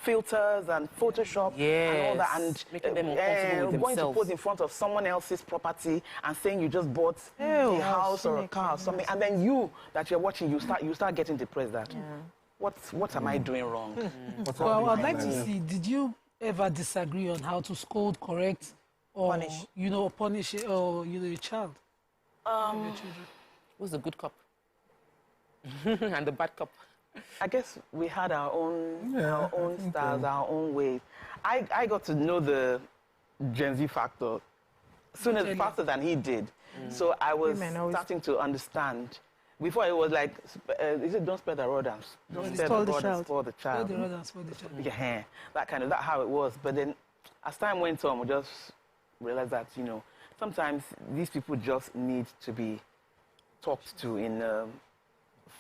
filters and Photoshop and all that, and making them uncomfortable with going to pose in front of someone else's property and saying you just bought a house or a car or something, and then you that you're watching, you start getting depressed. That what am I doing wrong? Well, I'd like to see, did you ever disagree on how to scold, correct, or punish your child? Your children? Who's the good cop? And the bad cop? I guess we had our own styles, our own ways. I got to know the Gen Z factor faster than he did. So I was starting to understand. Before it was like, is it don't spread the rodents? Don't spread the rodents for the child. Spread the rodents for the child. Yeah, that's how it was. But then as time went on, we just realized that, you know, sometimes these people just need to be talked to in a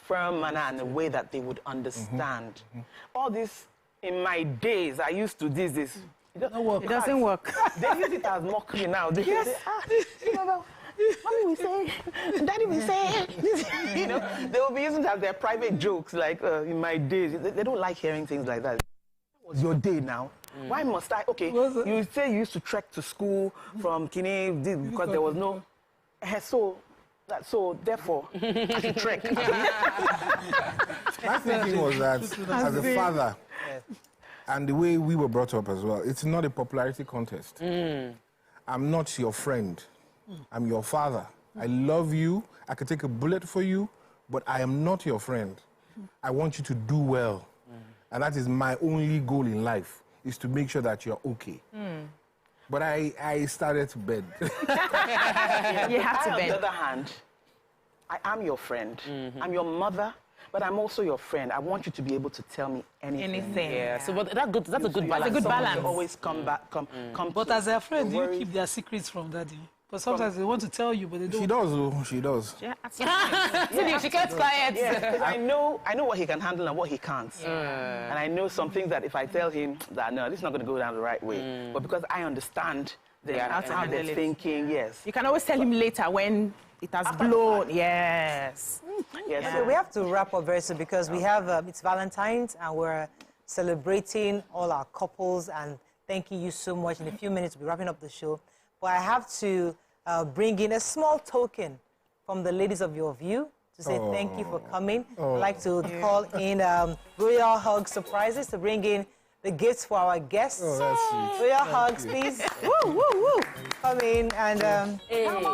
firm manner and a way that they would understand. All this, in my days, I used to this. It doesn't work. They use it as mockery now. They say, Mommy will say, Daddy will say. You know, they will be using it as their private jokes, like in my days. They don't like hearing things like that. That was your day now. Why must I? Okay, you say you used to trek to school from Kine because there was no... So therefore, I should trek. My thinking was that as a father, and the way we were brought up as well, it's not a popularity contest. I'm not your friend. I'm your father. I love you. I could take a bullet for you, but I am not your friend. I want you to do well. And that is my only goal in life, is to make sure that you're okay. But I started to bed. You have to bed. On the other hand, I am your friend. I'm your mother, but I'm also your friend. I want you to be able to tell me anything. Yeah. So but that's a good balance. That's a good balance. Always come back, come. But as a friend, do you keep their secrets from daddy? But sometimes they want to tell you, but they don't. She does, though. She does. She gets quiet. Yeah, I know what he can handle and what he can't. And I know some things that if I tell him that, no, this is not going to go down the right way. But because I understand how they're thinking, yes. You can always tell him later when it has blown. Yes. Yes. So we have to wrap up very soon because we have, it's Valentine's and we're celebrating all our couples and thanking you so much. In a few minutes, we'll be wrapping up the show. But I have to bring in a small token from the ladies of Your View to say thank you for coming. I'd like to call in Royal Hug Surprises to bring in the gifts for our guests. Royal Hugs, please. Woo, woo, woo. Come in and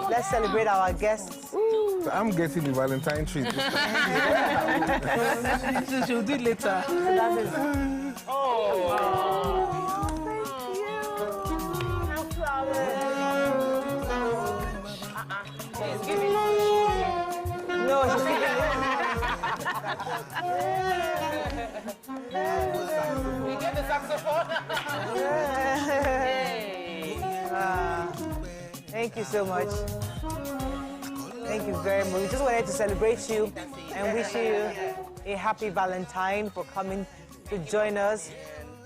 let's celebrate our guests. So I'm getting the Valentine treat. She'll do it later. No, she's giving We get the saxophone. Thank you so much. Thank you very much. We just wanted to celebrate you and wish you a happy Valentine for coming to join us.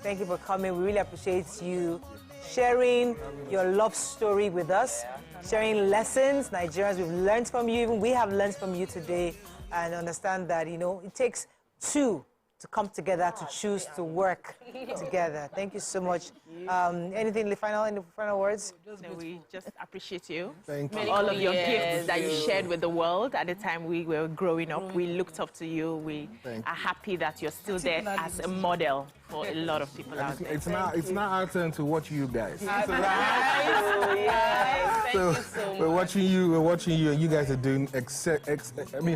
Thank you for coming. We really appreciate you sharing your love story with us, sharing lessons. Nigerians, we've learned from you. Even we have learned from you today and understand that, you know, it takes two to come together, to choose to work together. Thank you so much. Any final words? No, we just appreciate you. Thank you. All of your gifts that you shared with the world at the time we were growing up. We looked up to you. We are happy that you're still there as a model for a lot of people out there. It's not our turn to watch you guys. So we're watching you, and you guys are doing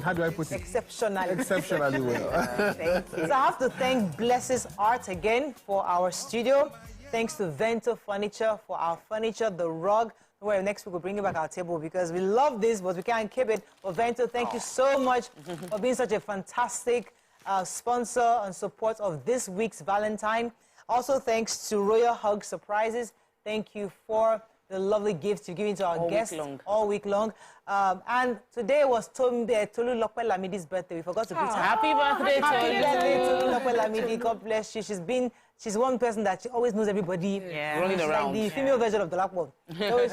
how do I put it? Exceptionally well. Thank you. So I have to thank Blesses Art again for our studio. Thanks to Vento Furniture for our furniture, the rug. Well, next week we'll bring it back our table because we love this, but we can't keep it. But Vento, thank you so much for being such a fantastic sponsor and support of this week's Valentine. Also, thanks to Royal Hug Surprises. Thank you for the lovely gifts you're giving to our guests all week long. And today was Tolu Lamidi's birthday. We forgot to greet her. Happy birthday, Tolu Lamidi. God bless you. She's one person that she always knows everybody. Running around. Like the female version of the Lakpo. She always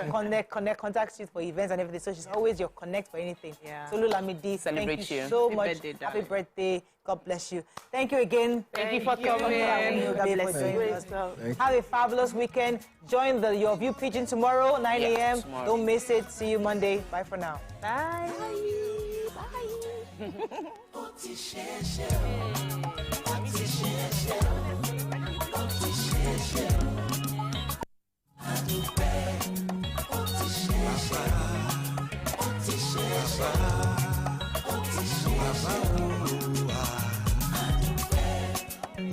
contacts you for events and everything. So she's always your connect for anything. Tolu Lamidi, thank you so much. Happy birthday. God bless you. Thank you again. Thank you for coming. God bless you. Have a fabulous weekend. Join the Your View Pigeon tomorrow, 9 a.m. Don't miss it. See you Monday. Bye for now. Bye.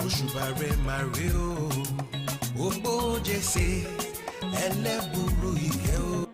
Oṣùbàrẹ̀ màrí o, ó gbó jẹ́sẹ̀ ẹlẹ́bùrú ìkẹ́ o.